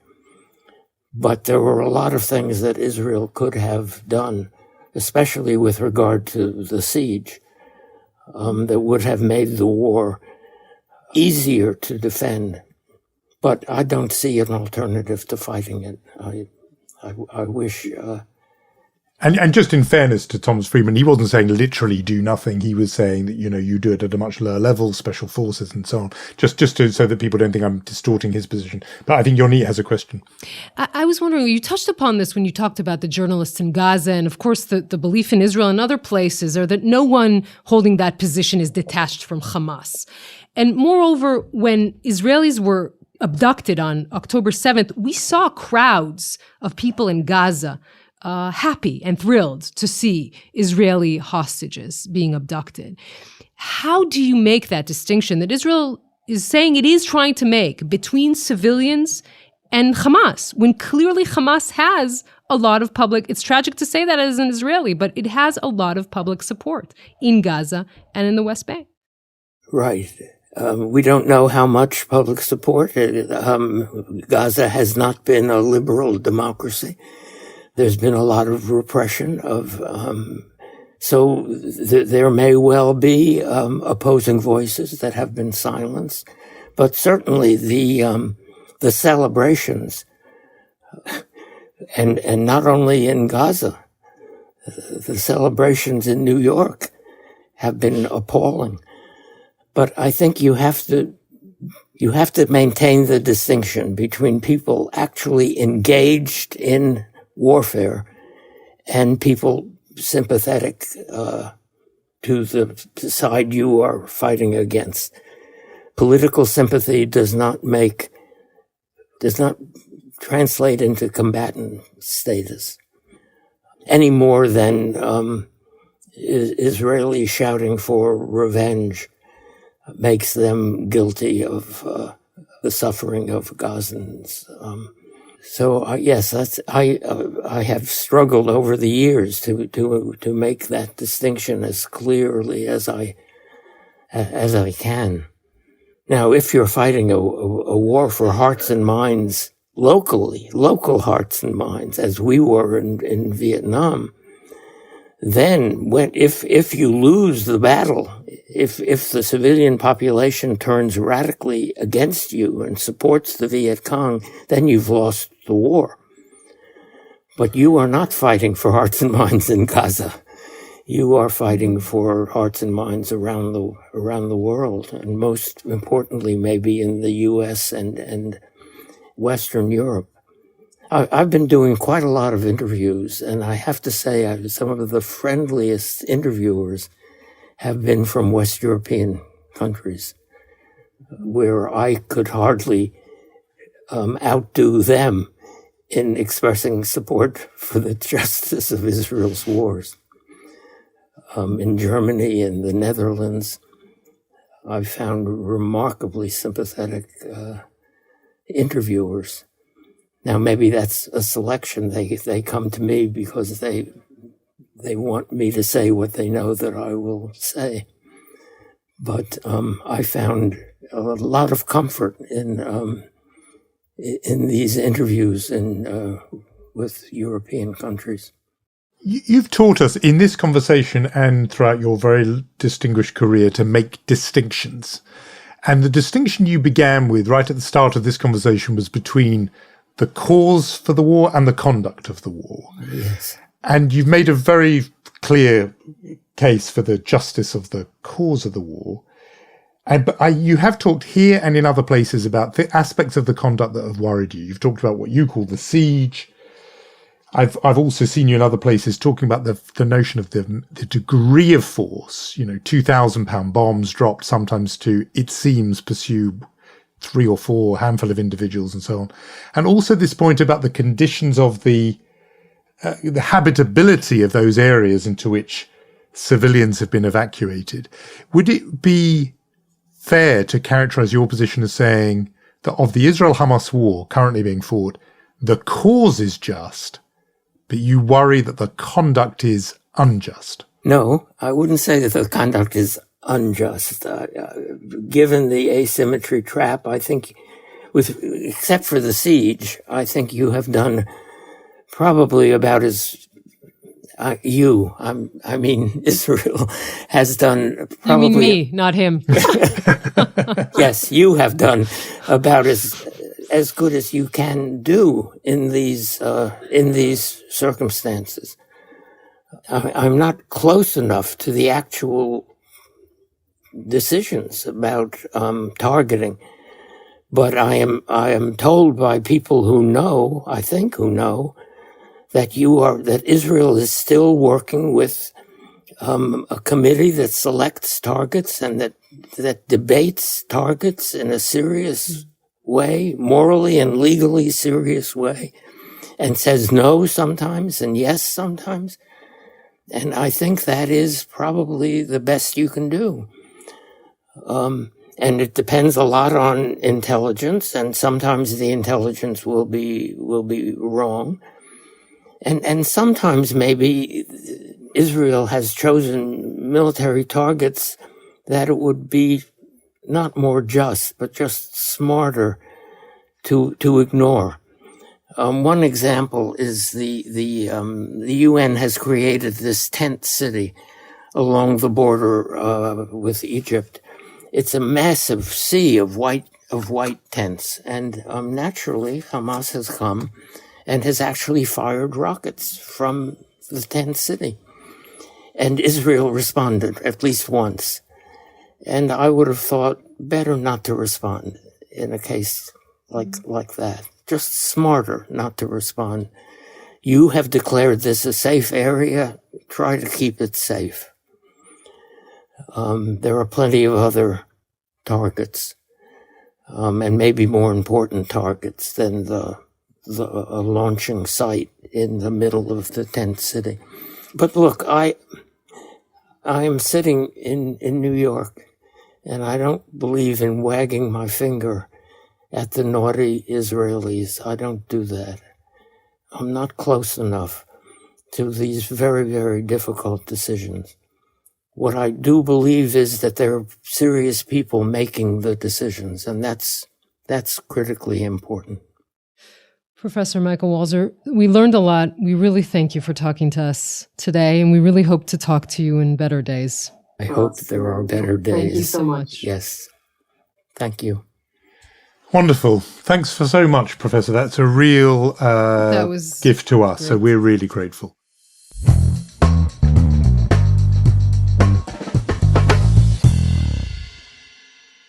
But there were a lot of things that Israel could have done, especially with regard to the siege, that would have made the war easier to defend. But I don't see an alternative to fighting it. I wish... And just in fairness to Thomas Friedman, he wasn't saying literally do nothing. He was saying that, you do it at a much lower level, special forces and so on, just so that people don't think I'm distorting his position. But I think Yonit has a question. I was wondering, you touched upon this when you talked about the journalists in Gaza, and of course the belief in Israel and other places are that no one holding that position is detached from Hamas. And moreover, when Israelis were abducted on October 7th, we saw crowds of people in Gaza happy and thrilled to see Israeli hostages being abducted. How do you make that distinction that Israel is saying it is trying to make between civilians and Hamas, when clearly Hamas has a lot of public, it's tragic to say that as an Israeli, but it has a lot of public support in Gaza and in the West Bank? Right. We don't know how much public support. Gaza has not been a liberal democracy. There's been a lot of repression so there may well be opposing voices that have been silenced, but certainly the celebrations, and not only in Gaza, the celebrations in New York have been appalling. But I think you have to maintain the distinction between people actually engaged in warfare and people sympathetic to the side you are fighting against. Political sympathy does not translate into combatant status any more than Israelis shouting for revenge makes them guilty of the suffering of Gazans. So yes, I have struggled over the years to make that distinction as clearly as I can. Now, if you're fighting a war for hearts and minds locally, local hearts and minds, as we were in Vietnam, then if you lose the battle, if the civilian population turns radically against you and supports the Viet Cong, then you've lost the war. But you are not fighting for hearts and minds in Gaza. You are fighting for hearts and minds around the world, and most importantly, maybe in the U.S. and Western Europe. I've been doing quite a lot of interviews, and I have to say some of the friendliest interviewers have been from West European countries, where I could hardly outdo them in expressing support for the justice of Israel's wars. In Germany and the Netherlands, I found remarkably sympathetic interviewers. Now, maybe that's a selection. They come to me because they want me to say what they know that I will say. But I found a lot of comfort in these interviews with European countries. You've taught us in this conversation and throughout your very distinguished career to make distinctions. And the distinction you began with right at the start of this conversation was between the cause for the war and the conduct of the war. Yes. And you've made a very clear case for the justice of the cause of the war. But you have talked here and in other places about the aspects of the conduct that have worried you. You've talked about what you call the siege. I've also seen you in other places talking about the notion of the degree of force, 2,000-pound bombs dropped sometimes to, it seems, pursue 3 or 4 handful of individuals and so on. And also this point about the conditions of the habitability of those areas into which civilians have been evacuated. Would it be fair to characterize your position as saying that of the Israel-Hamas war currently being fought, the cause is just, but you worry that the conduct is unjust? No, I wouldn't say that the conduct is unjust. Given the asymmetry trap, I think, except for the siege, I think you have done probably about as Israel has done probably. You mean me, not him. Yes, you have done about as good as you can do in these circumstances. I'm not close enough to the actual decisions about targeting, but I am told by people who know, I think who know, that Israel is still working with a committee that selects targets and that debates targets in a serious way, morally and legally serious way, and says no sometimes and yes sometimes. And I think that is probably the best you can do. And it depends a lot on intelligence, and sometimes the intelligence will be wrong. And sometimes maybe Israel has chosen military targets that it would be not more just, but just smarter to ignore. One example is the UN has created this tent city along the border with Egypt. It's a massive sea of white tents, and naturally Hamas has come and has actually fired rockets from the tent city, and Israel responded at least once. And I would have thought better not to respond in a case like that. Just smarter not to respond. You have declared this a safe area. Try to keep it safe. There are plenty of other targets, and maybe more important targets than the launching site in the middle of the tent city. But look, I am sitting in New York, and I don't believe in wagging my finger at the naughty Israelis. I don't do that. I'm not close enough to these very, very difficult decisions. What I do believe is that there are serious people making the decisions, and that's critically important. Professor Michael Walzer, we learned a lot. We really thank you for talking to us today, and we really hope to talk to you in better days. I hope there are better days. Thank you so much. Yes. Thank you. Wonderful. Thanks for so much, Professor. That's a real gift to us, so we're really grateful.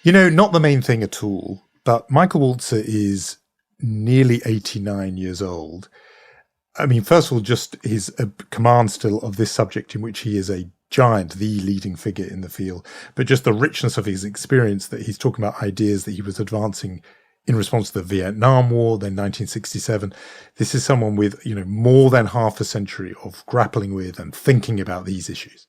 You know, not the main thing at all, but Michael Walzer is nearly 89 years old. I mean, first of all, just his command still of this subject in which he is a giant, the leading figure in the field, but just the richness of his experience that he's talking about ideas that he was advancing in response to the Vietnam War, then 1967. This is someone with, more than half a century of grappling with and thinking about these issues.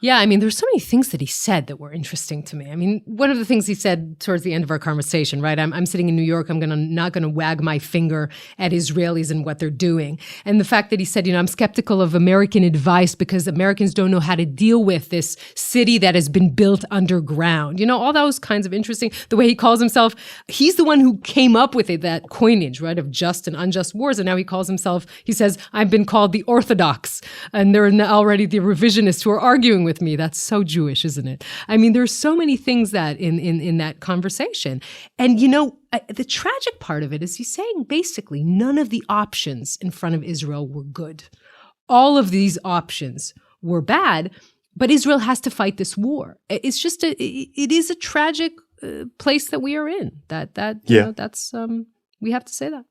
Yeah, I mean, there's so many things that he said that were interesting to me. I mean, one of the things he said towards the end of our conversation, right? I'm sitting in New York. I'm not going to wag my finger at Israelis and what they're doing. And the fact that he said, I'm skeptical of American advice because Americans don't know how to deal with this city that has been built underground. All those kinds of interesting, the way he calls himself, he's the one who came up with it, that coinage, right, of just and unjust wars. And now he calls himself, he says, I've been called the Orthodox. And there are already the revisionists who are arguing with me. That's so Jewish, isn't it? I mean, there's so many things that in that conversation. And, the tragic part of it is he's saying basically none of the options in front of Israel were good. All of these options were bad, but Israel has to fight this war. It's just it is a tragic place that we are in. That's we have to say that.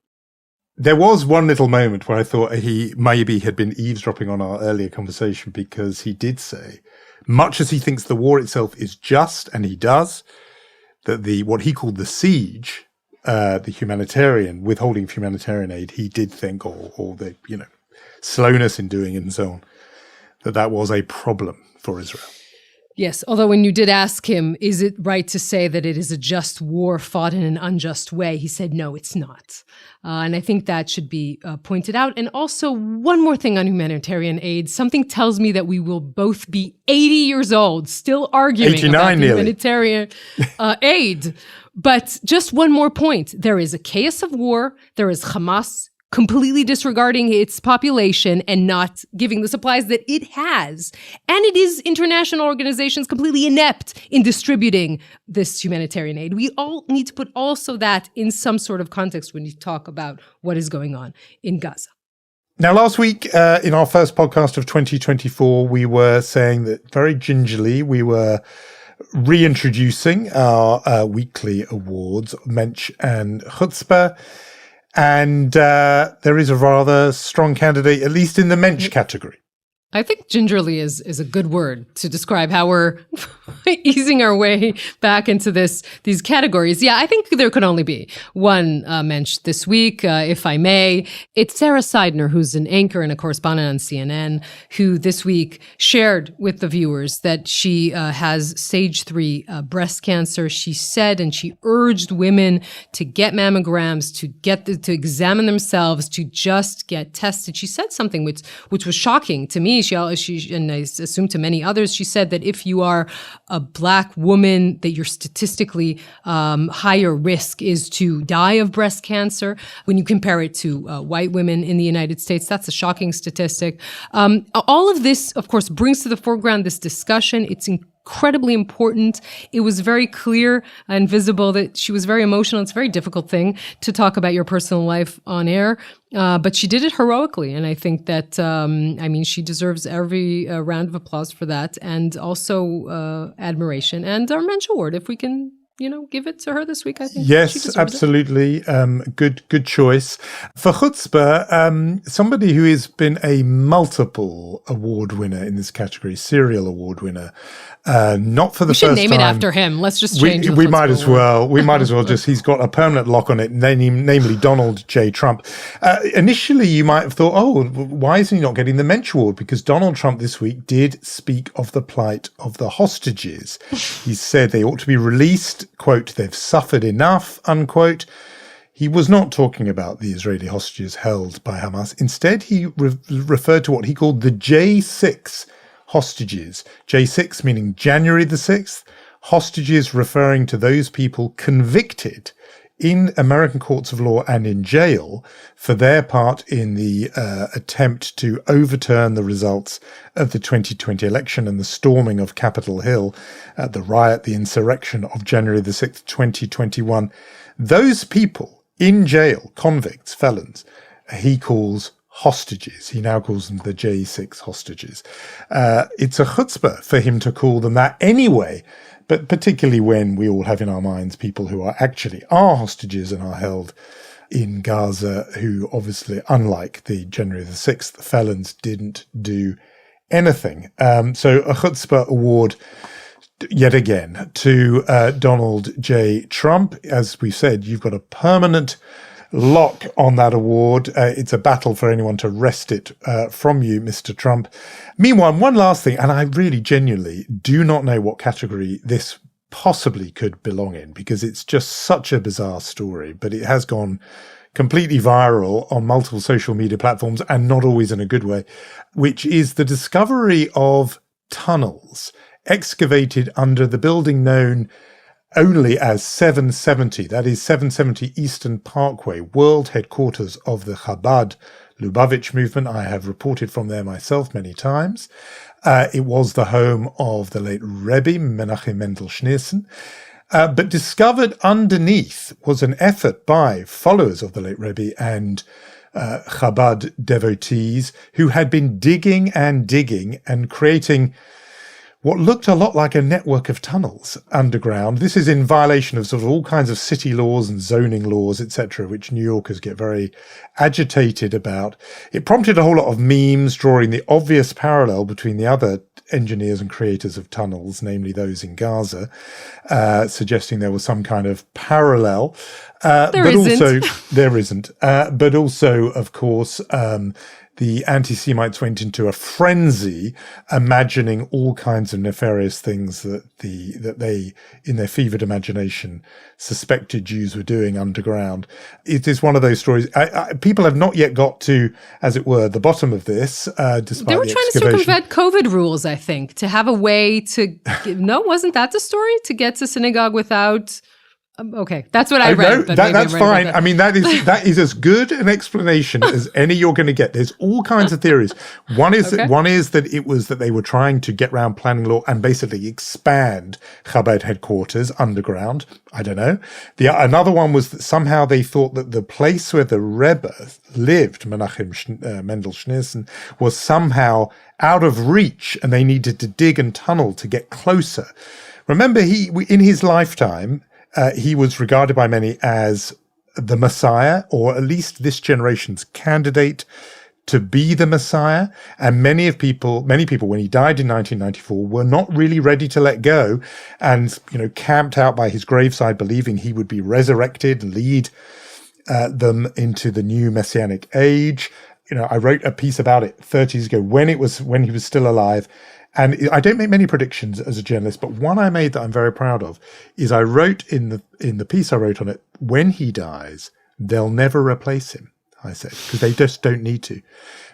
There was one little moment where I thought he maybe had been eavesdropping on our earlier conversation, because he did say, much as he thinks the war itself is just, and he does, that what he called the siege, the withholding of humanitarian aid, he did think, or the slowness in doing it and so on, that was a problem for Israel. Yes, although when you did ask him, is it right to say that it is a just war fought in an unjust way? He said, no, it's not. And I think that should be pointed out. And also, one more thing on humanitarian aid. Something tells me that we will both be 80 years old, still arguing about humanitarian aid. But just one more point. There is a chaos of war. There is Hamas completely disregarding its population and not giving the supplies that it has. And it is international organizations completely inept in distributing this humanitarian aid. We all need to put also that in some sort of context when you talk about what is going on in Gaza. Now, last week, in our first podcast of 2024, we were saying that very gingerly we were reintroducing our weekly awards, Mensch and Chutzpah. And there is a rather strong candidate, at least in the Mensch category. I think gingerly is a good word to describe how we're easing our way back into these categories. Yeah, I think there could only be one Mensch this week, if I may. It's Sarah Seidner, who's an anchor and a correspondent on CNN, who this week shared with the viewers that she has stage 3 breast cancer. She said, and she urged women to get mammograms, to examine themselves, to just get tested. She said something which was shocking to me. She and I assume to many others, she said that if you are a Black woman, that you're statistically higher risk is to die of breast cancer when you compare it to white women in the United States. That's a shocking statistic. All of this, of course, brings to the foreground this discussion. It's incredibly important. It was very clear and visible that she was very emotional. It's a very difficult thing to talk about your personal life on air, but she did it heroically. And I think that, she deserves every round of applause for that, and also admiration and our Mensch Award, if we can give it to her this week, I think. Yes, absolutely. Good choice. For Chutzpah, somebody who has been a multiple award winner in this category, serial award winner, not for the first time. We should name it after him. Let's just change it. We might as well. Just, he's got a permanent lock on it, namely Donald J. Trump. Initially, you might have thought, why is he not getting the Mensch Award? Because Donald Trump this week did speak of the plight of the hostages. He said they ought to be released quote, they've suffered enough, unquote. He was not talking about the Israeli hostages held by Hamas. Instead, he referred to what he called the J6 hostages. J6 meaning January the 6th, hostages referring to those people convicted in American courts of law and in jail for their part in the attempt to overturn the results of the 2020 election and the storming of Capitol Hill, the riot, the insurrection of January the 6th, 2021. Those people in jail, convicts, felons, he calls hostages. He now calls them the J6 hostages. It's a chutzpah for him to call them that anyway, but particularly when we all have in our minds people who are hostages and are held in Gaza, who obviously, unlike the January the 6th felons, didn't do anything. So a chutzpah award yet again to Donald J. Trump. As we said, you've got a permanent lock on that award. It's a battle for anyone to wrest it from you, Mr. Trump. Meanwhile, one last thing, and I really genuinely do not know what category this possibly could belong in, because it's just such a bizarre story, but it has gone completely viral on multiple social media platforms, and not always in a good way, which is the discovery of tunnels excavated under the building known only as 770, that is 770 Eastern Parkway, world headquarters of the Chabad Lubavitch movement. I have reported from there myself many times. It was the home of the late Rebbe, Menachem Mendel Schneerson. But discovered underneath was an effort by followers of the late Rebbe and Chabad devotees who had been digging and creating what looked a lot like a network of tunnels underground. This is in violation of sort of all kinds of city laws and zoning laws, etc., which New Yorkers get very agitated about. It prompted a whole lot of memes drawing the obvious parallel between the other engineers and creators of tunnels, namely those in Gaza, suggesting there was some kind of parallel. But also, of course, the anti-Semites went into a frenzy, imagining all kinds of nefarious things that they, in their fevered imagination, suspected Jews were doing underground. It is one of those stories. People have not yet got to, as it were, the bottom of this, despite they were the trying to circumvent COVID rules, I think, to have a way to... No, wasn't that the story? To get to synagogue without... Okay, that's what I read. But that's fine. I mean, that is as good an explanation as any you're going to get. There's all kinds of theories. One is that it was that they were trying to get around planning law and basically expand Chabad headquarters underground. I don't know. Another one was that somehow they thought that the place where the Rebbe lived, Menachem Mendel Schneerson, was somehow out of reach, and they needed to dig and tunnel to get closer. Remember, in his lifetime, he was regarded by many as the Messiah, or at least this generation's candidate to be the Messiah. And many people, when he died in 1994, were not really ready to let go, and camped out by his graveside, believing he would be resurrected and lead them into the new messianic age. I wrote a piece about it 30 years ago when he was still alive. And I don't make many predictions as a journalist, but one I made that I'm very proud of is I wrote in the piece I wrote on it, when he dies, they'll never replace him, I said, because they just don't need to,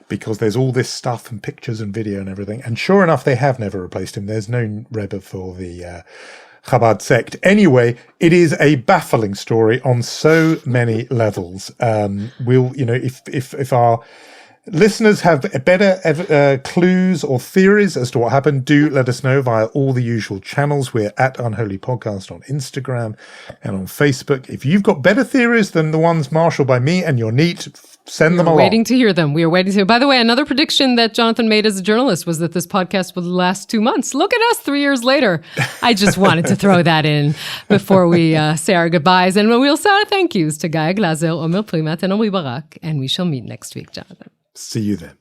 because there's all this stuff and pictures and video and everything. And sure enough, they have never replaced him. There's no Rebbe for the Chabad sect. Anyway, it is a baffling story on so many levels. If our listeners have better clues or theories as to what happened, do let us know via all the usual channels. We're at Unholy Podcast on Instagram and on Facebook. If you've got better theories than the ones marshaled by me and Yonit, send them along. We're waiting to hear them. We are waiting to hear. By the way, another prediction that Jonathan made as a journalist was that this podcast would last 2 months. Look at us 3 years later. I just wanted to throw that in before we say our goodbyes. And we'll say our thank yous to Guy Glazer, Omer Primat, and Omri Barak. And we shall meet next week, Jonathan. See you then.